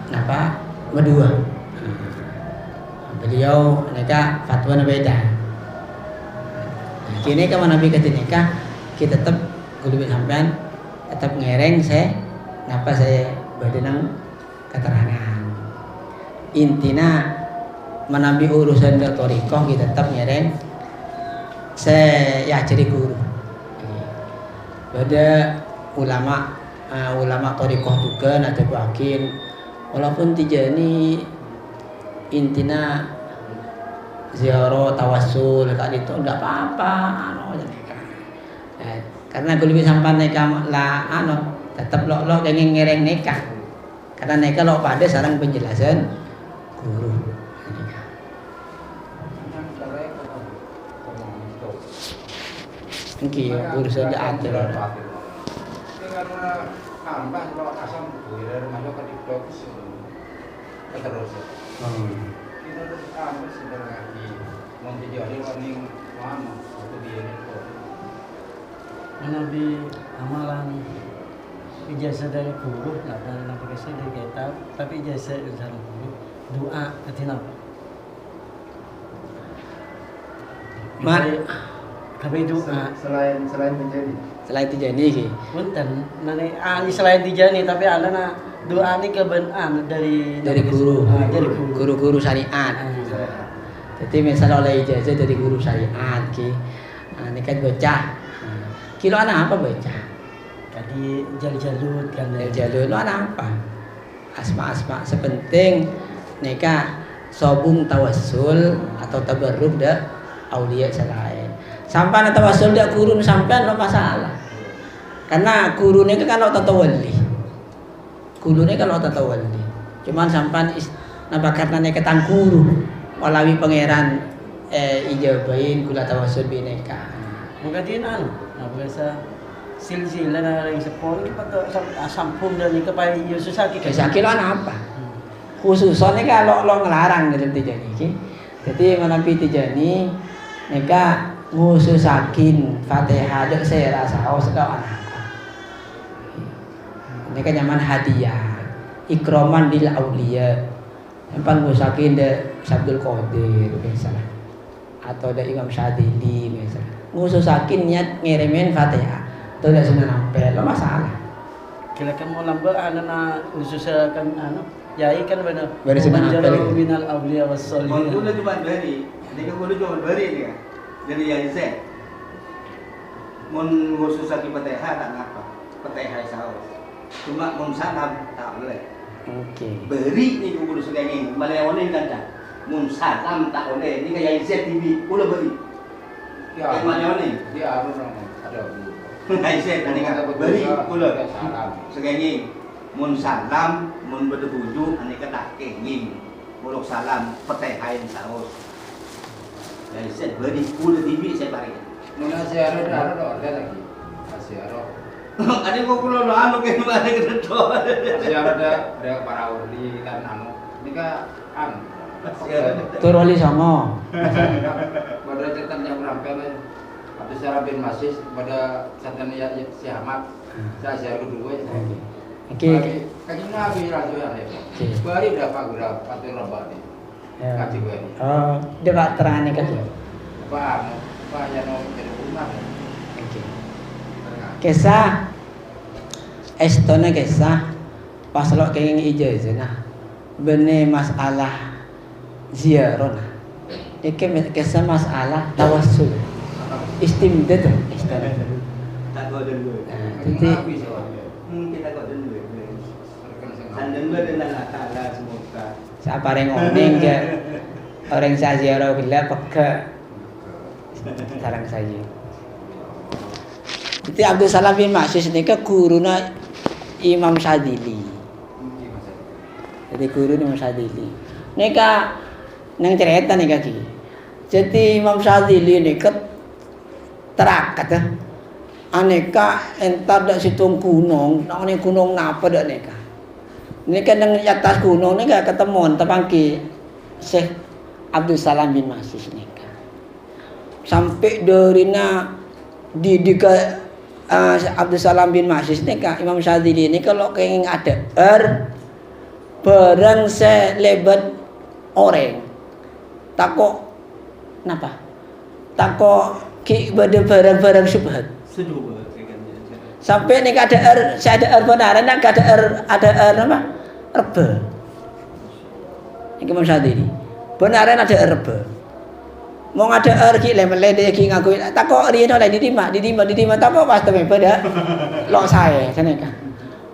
napa? Berdua. Beliau neka fatwa beda. Kini ke Manabi ketika kita tetap kudu sampean tetap ngereng saya napa saya badenang keterangan. Intina Manabi urusan Thariqah kita tetap ngereng saya ya jadi guru. Ada ulama Thariqah juga ada bakin walaupun Tijani intina ziarah tawassul kak itu enggak apa-apa karena gue lebih sampai neka lah tetap lo pengen ngereng neka karena neka lo pada sarang penjelasan guru. Oke, urusan diatur. Karena tambah kalau asam buir masuk ke blok terus. Kita terus tambah sudah lagi mau dijadi warning mana waktu dia itu. Nabi amalan ijazah dari guru, nggak ada nabi kasih dari kita, tapi ijazah dari guru doa ketina. Kami doa Selain menjadi. Selain Tijani ki. Punten, nani selain Tijani tapi ada doa ini kebenaran dari guru. Dari Guru syariat. Jadi misalnya oleh ijazah dari guru syariat ki. Ini kan bocah. Kilo anak apa bocah? Tadi jalut kan. Jalut lo anak apa? Asma sepenting neka sobung tawassul atau tabarruk dah aulia selain. Sampai nanti tawassul dah guru sampai lo masalah. Karena gurunya kan kalau tatawali. Gurunya kalau tatawali. Cuman sampai karena neka tang guru walawi pangeran ijabain kula tawassul bineka. Mungkin biasa silsilah na ring sepon kita sampung dan kepada Yesus sakit. Sakit lo apa? Khususnya kalau lo ngelarang dalam Tijani ki. Jadi menampi Tijani neka ngususakin Fatihah dek saya rasa sedang anak. Neka nyaman hadiah ikroman lil auliya. Empan ngusakin dek Sabdul Qadir misalnya atau dek Imam Syadili misalnya. Ngususakin niat ngirimin Fatihah itu udah sudah nampel lo masalah kira kan mau lambat anak ngususakan yai kan benar baru sudah nampel minal awliya wassolihin itu udah cuma beri ini kan udah cuma beri ini kan jadi yai saya mau ngususakin Fatihah tak ngapa Fatihah saus cuma mau salam tak boleh beri nih kudu sudah ini malewonin kan dah mau salam tak boleh ini kayak yai saya TV udah beri Ya, mana ni? Dia harus ada. Aisyah tadi kata beri pula segini mun salam mun berbuju ane kata kenging muluk salam Fatihah saus. Aisyah beri pula TV saya bari. Mun asyara ada lagi. Asyara. Ane kok kula lo anu ke mana ke to. Asyara ada para wali kan anu. Ini kan Turoli sama. Pada catatan yang rampel Abdul Salam bin Masis pada catatan ya si Ahmad saya share kedua ya. Oke. Kaji Nabi Rasul ya. Bari berapa gura Fatul Rabbani. Kaji bari. Oh, dia pak terangannya kan. Pak ya no jadi rumah. Oke. Kisah estona kisah pas lo kenging ijazah nah. Bene masalah ziarah. Ini kisah masalah tawassul. Istimdad. Tak kau dulu. Jadi kita kau dulu. Anda dengan Allah semoga. Siapa yang ngoning ke orang saya ziarah bila peka sarang saya. Jadi Abdul Salam bin Masis ini ke guruna Imam Syadili. Jadi guru Imam Syadili. Nika nang cerita nih kaki. Jadi Imam Syadili ini terakat aneka entar dak situng gunung, nang ni gunung napa dak neka. Neka nang di atas gunung neka ketemuan tepangki Syekh Abdul Salam bin Masis neka. Sampai derina di Abdul Salam bin Masis neka Imam Syadzili ini kalau kenging ada barang selebat orang takok napa? Takok ki bade barang-barang syubhat. Sampai nek ada saya ada benaran nak ada apa? Reba. Iki Imam Syadzili. Benaran ada reba. Mau ada ki lemele dia ki ngaku takok rieno lah diterima takok pas teme pada lok saya seneka.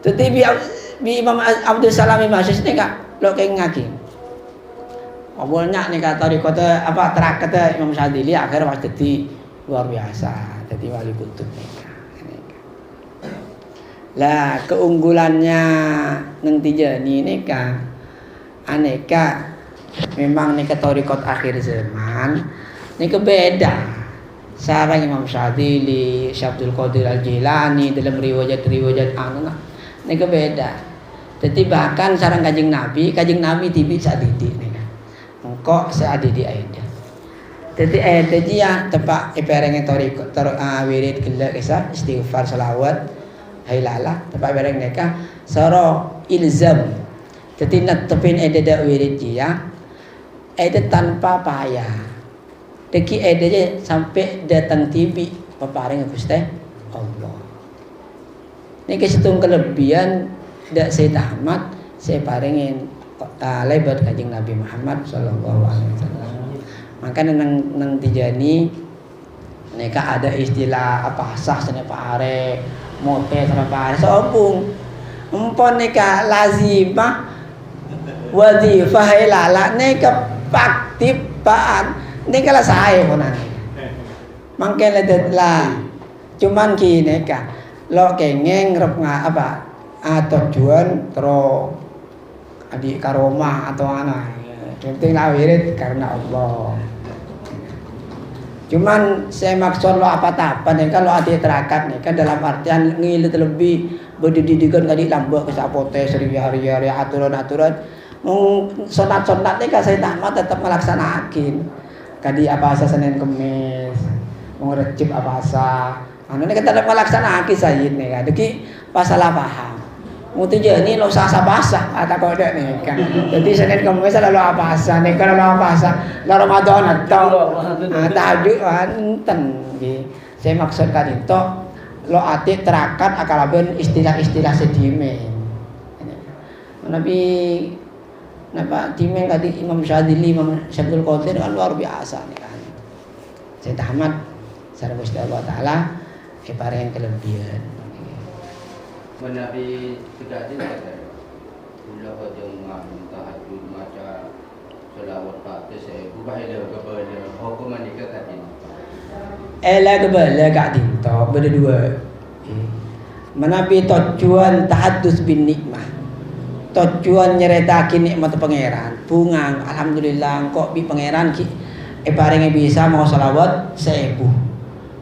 Tetapi bi Imam Abdul Salam bin Masis neka lok keng ngaki. Awalnya neka tadi kota apa terak kata Imam Syadzili akhir pas jadi luar biasa, jadi wali kutub neka. Lah keunggulannya nanti jani neka aneka memang neka tarikot akhir zaman neka beda sarang Imam Syadzili, Syabdul Qadir Al-Jilani dalam riwayat anu neka beda. Jadi bahkan sarang Kanjeng Nabi tibi sadidi neka. Engkau seadidi aida. Jadi aida dia tepak iperenge tarikot wirid gelak kisah istighfar selawat hailalah tepak bareng neka soro ilzam. Jadi netepin aida wirid dia aida tanpa payah. Deki aida sampai datang tibi peparing Gusti Allah. Niki situng kelebihan dak saya tamat saya paringin lebat Kanjeng Nabi Muhammad sallallahu alaihi wasallam. Maka nang tijani neka ada istilah apa sah sana pare mote sana pare sopung empon neka lazimah wazifah lala neka paktipaan neka lah saya ponan mangken lah cuman ki neka lo kengeng rep apa tujuan tro adik karomah atau anak penting lah wirid karena Allah. Cuman saya maksud lo apa-apa nih kan lo hati terakat nih kan dalam artian ngilit lebih berdidikan tadi lambok ke sapote sering hari-hari aturan-aturan sunat-sunat nih kan saya tamat tetap melaksanakan kadi apa asa Senin Kemis mau recip apa asa anu nih kan tetap melaksanakan saya nih kan deki pasalah paham muti jani lo sasa basah atau kode nih kan jadi Senin Kemis lalu apa asa nih kan lalu apa asa lalu Ramadan atau tajuk enten saya maksudkan itu lo ati terakat akalaben istilah-istilah sedimen Nabi napa dimen tadi Imam Syadzili Imam Syabdul Qadir kan luar biasa nih kan saya tamat sareng Gusti Allah taala paring kelebihan Nabi tidak ada bila kajeng tahajud maca selawat fatih saya ubah dia kepada hukuman nikah tadi ela kebala kak dinto berdua menapi tujuan tahadus bin nikmah tujuan nyeritakin nikmat pangeran bungang alhamdulillah kok bi pangeran ki paringe bisa mau selawat 1000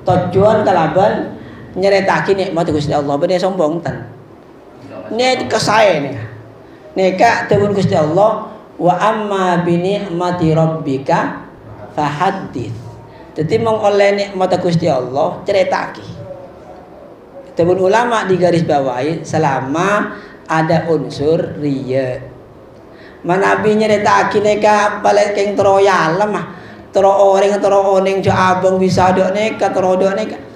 tujuan kalaban nyeritakin nikmat Gusti Allah bade sombong ten nek kesae nih neka tebun Gusti Allah wa amma bi ni'mati rabbika fahaddits dadi mong oleh nikmat Gusti Allah ceritaki tebun ulama di garis bawahi selama ada unsur riya manabi nyeritakin neka balik keng troya lemah tro oreng jo abang bisa dok neka tro dok neka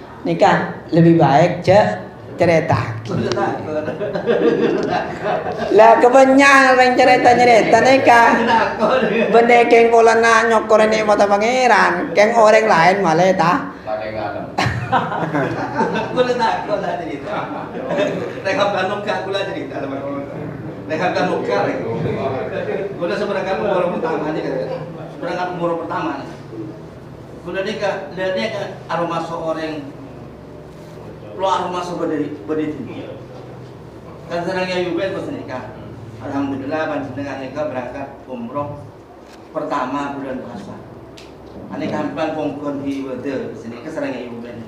lebih baik cerita. Lah kebanyakan orang cerita neka. Benda keng pola nak nyokor ni mata pangeran, keng orang lain malah ta. Kula tak cerita. Rekam kanuka kula cerita teman-teman. Rekam kanuka. Kula sebenarnya umur pertama aja kan. Sebenarnya umur pertama. Kula neka lihat neka aroma seorang keluar masuk berdiri. Kan senangnya Yuben pas nikah. Alhamdulillah panjenengan nikah berangkat umroh pertama bulan puasa. Ane kampan pongkon di wede sini ke senangnya Yuben.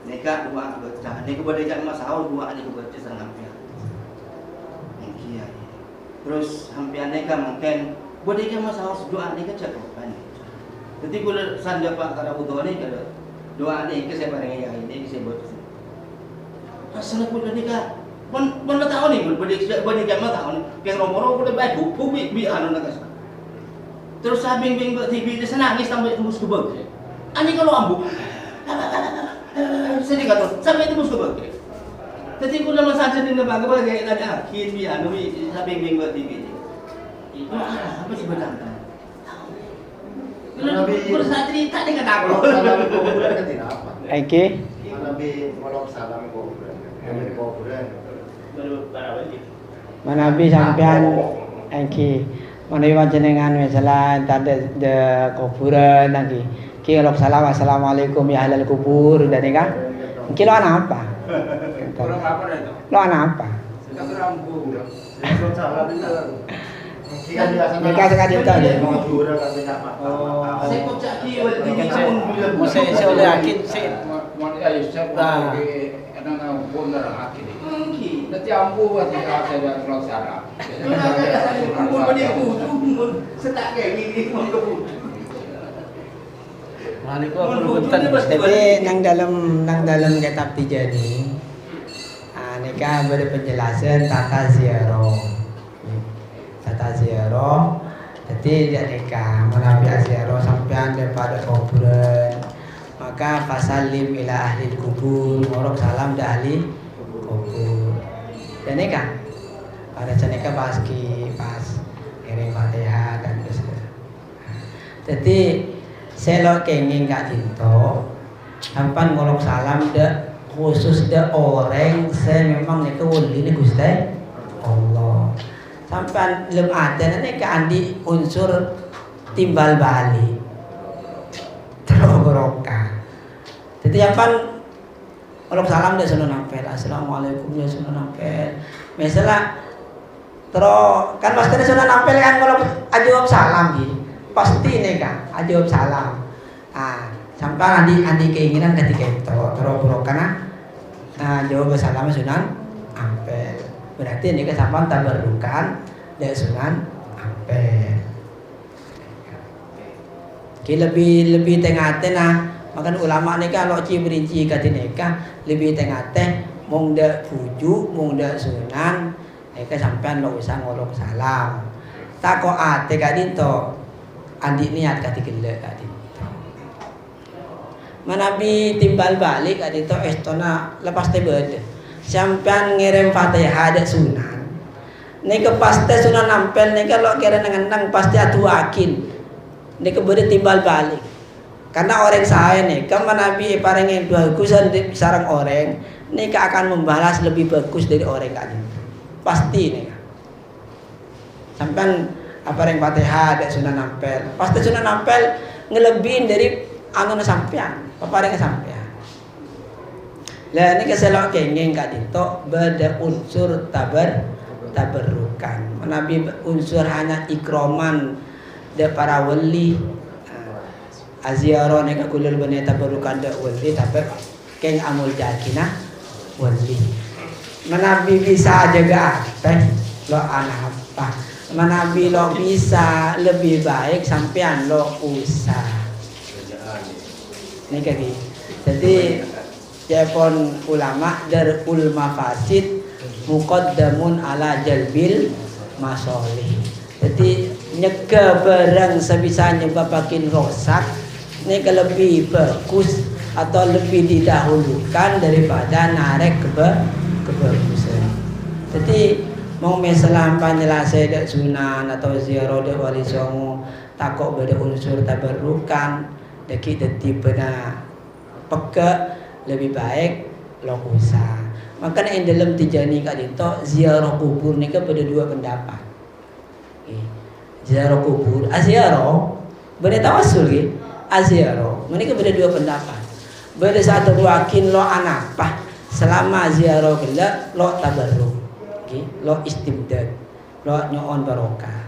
Neka dua baca, neka boleh jangan masalah dua neka baca sangat. Terus hampir neka makan boleh jangan masalah dua neka cakap kan. Jadi kalau sanda pak kada butuh ni kada dua neka saya barang yang ini saya buat. Asal aku neka Bon tahu nih, boleh jangan tahu nih. Yang nomor boleh baik buku bi anu nakas. Terus sabing TV di sana nangis sampai tembus kubur. Ani kalau ambu. Sedih kata sampai tembus kubur. Jadi kalau masa jadi nampaknya bagai tadi akhir bi anu bi sabing TV. Itu apa sih benar? Kalau saat ini tak dengar aku. Salam kuburan kan tidak apa. Oke. Nabi molok salam kuburan. Yang kuburan. Manabi sampean engki manabi panjenengan misalnya tadi de kuburan lagi ki lok salam assalamualaikum ya ahlal kubur dan nikah engki lo anak apa Kurang apa itu? lo anak apa Kita kurang kuburan. Kurang salam itu. nikah sekali tadi Kuburan kan tidak apa. Saya kok caki di tahun bila saya udah yakin saya Mau ayo siapa yang benar akhir. Nanti ampu buat kita ada kalau sarap. Kumpul banyak kumpul setak kayak gini mau kebun. Jadi nang dalam kitab Tijani nikah ada penjelasan tata ziarah. Jadi dia nikah menabi ziarah sampean daripada kuburan. Maka fasalim ila ahli kubur, ngorok salam dah ahli kubur. Dan nikah pada nikah pas kirim Fatihah dan terus. Jadi selok kenging Kak Dinto sampan ngorok salam dah khusus dah orang saya memang nikah wali ni Gusti Allah. Sampan lem ada nikah andi unsur timbal balik. Terobroka. Jadi sampan ngorok salam dah sunan ampel. Assalamualaikum ya sunan ampel. Misalnya terus kan pasti sunan ampel kan ngorok ajawab salam gitu. Pasti nih kan ajawab salam. Sampai andi keinginan ketika itu terobro karena jawab salam sunan ampel. Berarti ini kan sampai tabarukan dari sunan ampel. Ki lebih tengah makan ulama ni kan kalau berinci kata nikah lebih tengah mung dak pujuk mung dak sunan nikah sampean lo usah ngolok salam. Tak kok ate Kak Dinto andi niat kati gelek Kak Dinto. Manabi timbal balik Kak Dinto estona lepas tebed. Sampean ngirim Fatihah dak sunan. Nika pasti sunan nampel nika lo kira nang pasti atuakin. Nika berde timbal balik. Karena orang saya nih, kalau Nabi parengin bagus sarang orang, nika akan membalas lebih bagus dari orang kali. Pasti nih. Sampai apa yang Fatihah ada sunan nampel, pasti sunan nampel ngelebihin dari anu sampean, paparing sampean. Lah ini keselok kenging Kak Dinto beda unsur tabarrukan. Nabi unsur hanya ikroman de para wali. Aziarah neka kulil bani tabarukan dak wali tapi keng amul jakina wali. Manabi bisa jaga teh lo anak apa. Manabi lo bisa lebih baik sampean lo usah. Nih kaki. Jadi jepon ulama darul mafasid muqaddamun ala jalbil masolih. Jadi nyegah barang sebisa nyebabakin rosak ini lebih bagus atau lebih didahulukan daripada narik kebagusan. Jadi mau misalnya penjelasan dak sunan atau ziarah dak wali songo takok beda unsur tabarrukan deki benar peka lebih baik lo usah. Makanya yang dalam Tijani Kak Dinto ziarah kubur nika pada dua pendapat. Ziarah kubur, aziarah beda tawasul gitu. Aziarah, mereka beda dua pendapat. Beda satu yakin lo anapah selama ziarah gelak lo tabarruk, lo istimdad, lo nyoon barokah.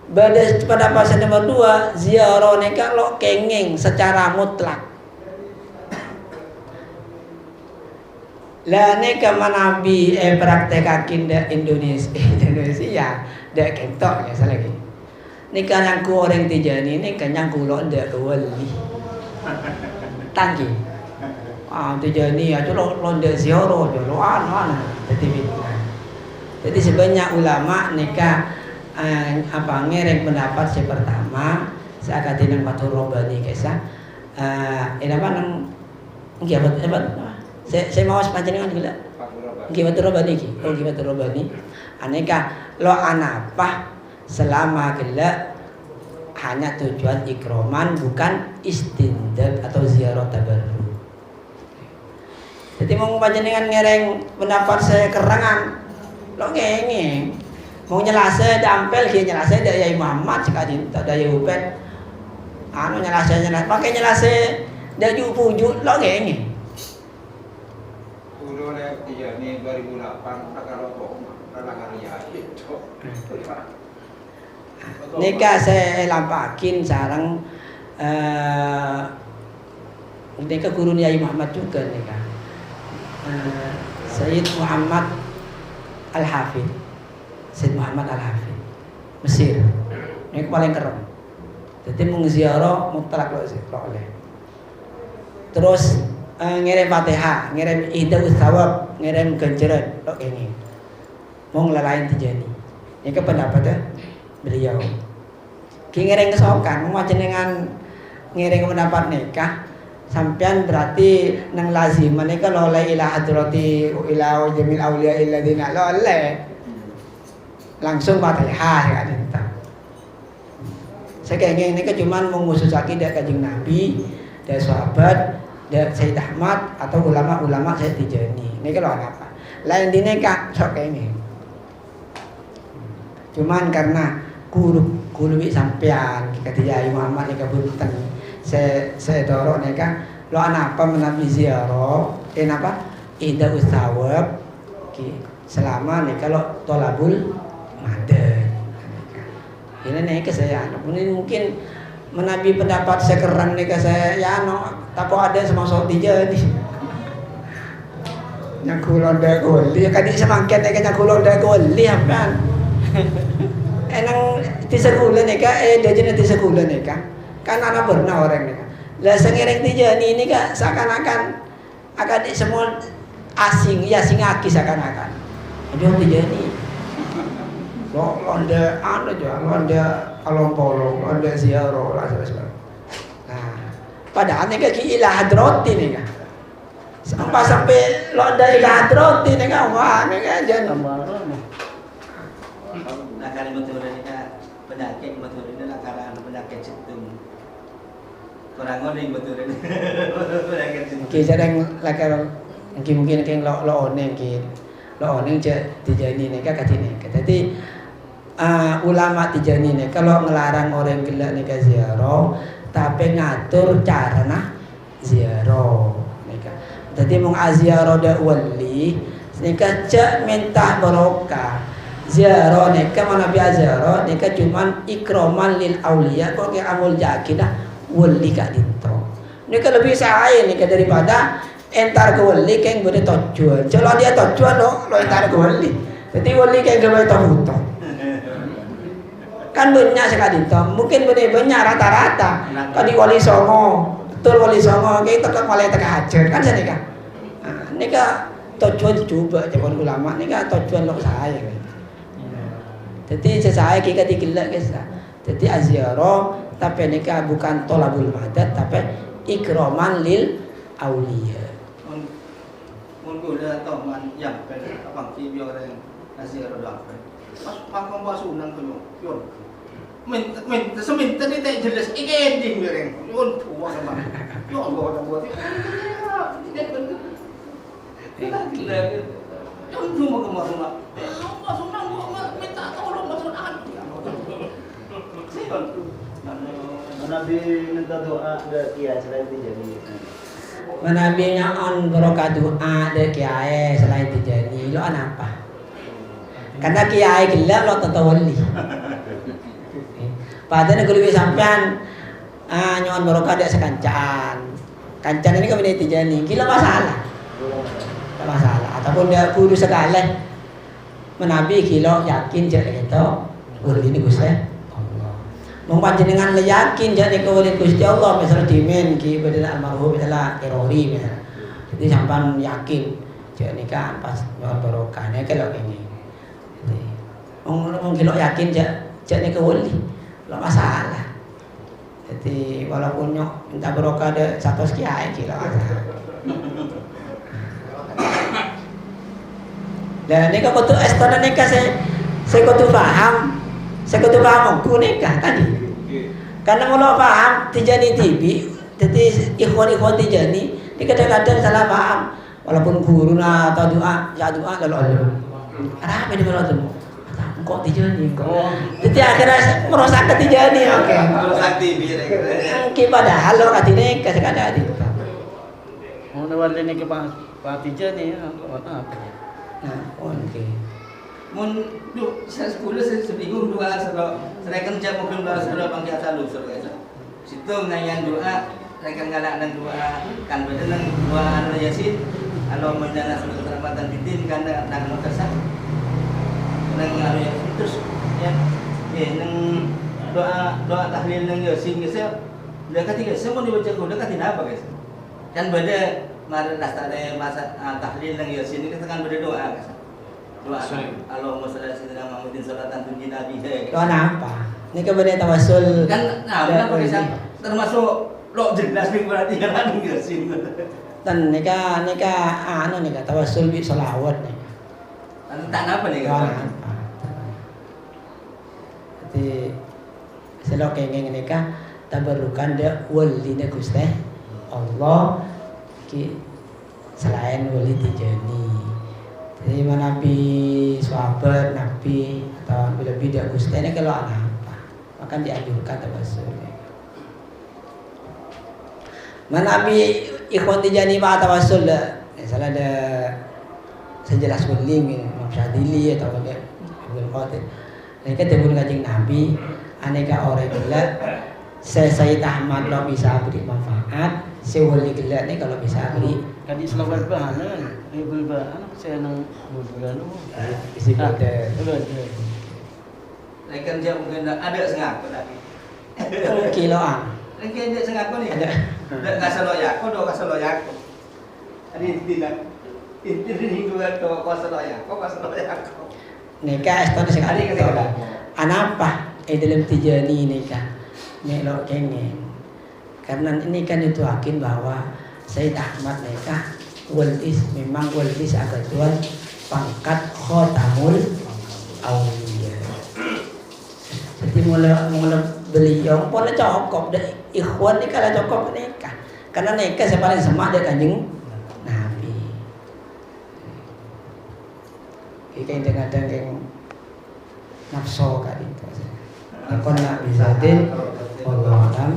Beda pendapat nomor dua ziarah neka lo kenging secara mutlak. Lah nek manabi praktekakin da Indonesia dak kentok ya lagi. Nek yang ku orang Tijani nek yang kulo ndak wali. Tangki. Tijani aja lo ndak ziarah aja lo anu. Jadi sebanyak ulama neka ngereng pendapat si pertama saya katakan Fathur Rabbani kisah apa nang saya mau panjenengan gila Fathur Rabbani Fathur Rabbani aneka lo anapa selama gila hanya tujuan ikroman bukan istindad atau ziarah tabarruk. Jadi mau panjenengan ngereng pendapat saya kerangan lo ngengeng mau nyelasa dampel ki nyelasa da Yai Muhammad sekali tak da Yai Upet anu nyelasa pakai nyelasa da wujud lo ngengeng dulu le Tijani 2008 kalau kok karya itu nikah saya lampakin sarang nikah guru Yai Muhammad juga nikah Sayyid Muhammad Al-Hafid Sayyid Muhammad Al-Hafid Mesir ini paling keren jadi mengziarah mutlak lo oleh terus ngirim Fatihah ngirim Ihdaus Thawab ngirim ganjaran lo ini mau ngelalain Tijani ini ke pendapatnya beliau ngirim kesokan mau jenengan ngirim pendapat nikah sampean berarti nang lazim mereka lo la ilaha hadrati ila jamil auliya illadina lo le langsung Fatihah ya kan. Saya kayak ini cuman mengkhususake dari Kanjeng Nabi, dari sahabat, dari Sayyid Ahmad atau ulama-ulama saya Tijani. Ini kalau apa? Lain di nikah sok kayak ini. Cuman karena guru sampean kata Yai Muhammad nikah bunten. Saya dorong nikah lo apa menabi ziarah apa Ihdaus Thawab selama nikah lo tolabul madan ini nikah saya mungkin menabi pendapat sekerang nikah saya ya no tapi ada semasuk Tijani yang kulon dah goli kan ini semangkat nikah yang kulon dah goli apaan enang tisegulan nikah dia jenis tisegulan nikah kan anak pernah orang ini lah sengereng Tijani ini kan seakan-akan akan semua asing ya singaki seakan-akan ada Tijani lo londa anu aja londa alom-polong londa ziarah lah nah padahal ini kaki ilah hadrati nih kan sampai londa ilah hadrati nih kan wah ini kan jangan nah kali betul ini kan penyakit betul ini lah karena penyakit jantung kurang ngoning betul ini. Oke, sedang lakar mungkin keng lo oneng cek Tijani nikah katini. Jadi ulama Tijani nikah kalau ngelarang orang gila nikah ziarah, tapi ngatur cara ziarah nikah. Jadi mung aziarah da wali nikah cek minta barokah. Ziarah nikah mana bi ziarah nikah cuman ikroman lil auliya kok ke amul jakidah wali kak dinto. Ini kan lebih saya ini daripada entar ke wali kayak boleh tujuan. Kalau dia tujuan lo entar ke wali. Jadi wali kayak gak boleh tahu. Kan banyak sekali dinto. Mungkin banyak rata-rata. Tadi wali songo, betul wali songo kayak tekak malah tekak hajar kan saya nikah. Ini kan tujuan coba jangan ulama. Ini kan tujuan lo saya. Jadi saya kita dikilak guys. Jadi aziarah tapi nikah bukan tolabul madad tapi ikroman lil auliya. Mungkin ada teman yang abang kibi orang nasi rodang. Pas makan basu nang tu yon. Seminta ni tak jelas. Ini ending mereng. Yon tua sama. Yon buat. Ini betul. Kita yon cuma kemana? Basu nang minta tolong basu nang. Nabi minta doa ada kiai selain Tijani. Nabinya on berokah doa ada kiai selain Tijani. Lo apa? Karena kiai gila lo tatawali. Padahal kalau lebih sampean nyon berokah dia sekancan. Kancan ini kan Tijani. Gila masalah. Masalah. walaupun dia kudu segala menabi kilo yakin jadi kita wali ni Gusti Allah. Mong panjenengan le yakin jadi ke wali Gusti Allah misalnya dimen ki pada almarhum misalnya terori misalnya. Jadi sampan yakin jadi nikah pas nyon barokahnya kalau ini. Jadi mong kilo yakin jadi ke wali lo masalah. Jadi walaupun nyok minta barokah ada 100 kiai kilo masalah. Dan nikah kutu estona nikah saya kutu paham aku nikah tadi. Karena kalau paham tijani tibi, jadi ikhwan tijani, ini kadang-kadang salah paham. Walaupun guru atau doa lalu ada apa di mana tu? Kok tijani kok? Jadi akhirnya merosak tijani, oke. Merosak tibi. Mungkin padahal lo katine kadang-kadang di. Oh, nawar ini ke Pak Tijani ya, apa? Nah, oke. Mun saya sekolah seminggu dua saya kerja mungkin dua sudah panggil selalu sudah. Situ ngayan doa, saya kan galak dan doa kan beda dan doa Yasin. Kalau menjana sudah keselamatan titin kan dan kesan. Nang Yasin terus ya nang doa tahlil nang Yasin geus dia ketiga semua dibaca kuda katina apa guys. Kan beda mari dasarnya masa tahlil nang Yasin ini kan beda doa guys. Doa Allahumma shalli ala sayyidina Muhammadin salatan tunji nabi. Doa apa? Ini kemudian tawasul. Kan apa bisa termasuk lo jelas nih berarti kan Yasin. Dan nikah tawasul bi sholawat nih. Tak apa nih kan? Jadi selo kengeng nikah tabarukan dia wali ne Gusti Allah ki selain wali tijani. Jadi Nabi sahabat Nabi atau lebih dia Gusti ini kalau anak apa maka dianjurkan tawasul. Nabi ikhwan tijani pak tawasul misalnya ada sejelas wali Imam Syadili atau Abdul Qadir. Mereka tebun kajing Nabi aneka orang gila Sayyid Ahmad lo bisa beri manfaat si wali gila ni kalau bisa beri Kan Islam bahanan, ribul bahanan saya nang bulan lu. isi kode Lekan jam mungkin ada sengaku tadi. kiloan Lekan dia sengaku nih. ada Kasaloyako do kasaloyako. Ini tidak ini dua do kasaloyako. nikah eston sekali anapa dalam tijani nikah melok kengeng karena ini kan itu yakin bahwa Sayyid Ahmad nikah memang walis agak tuan pangkat khotamul awliya. Jadi mulai beliau pun cokop deh ikhwan ni kalau cokop nikah karena nikah saya paling semak dia kanjeng Nabi. Kita kadang-kadang yang nafsu kan itu. Aku nak bisa din Allah alam.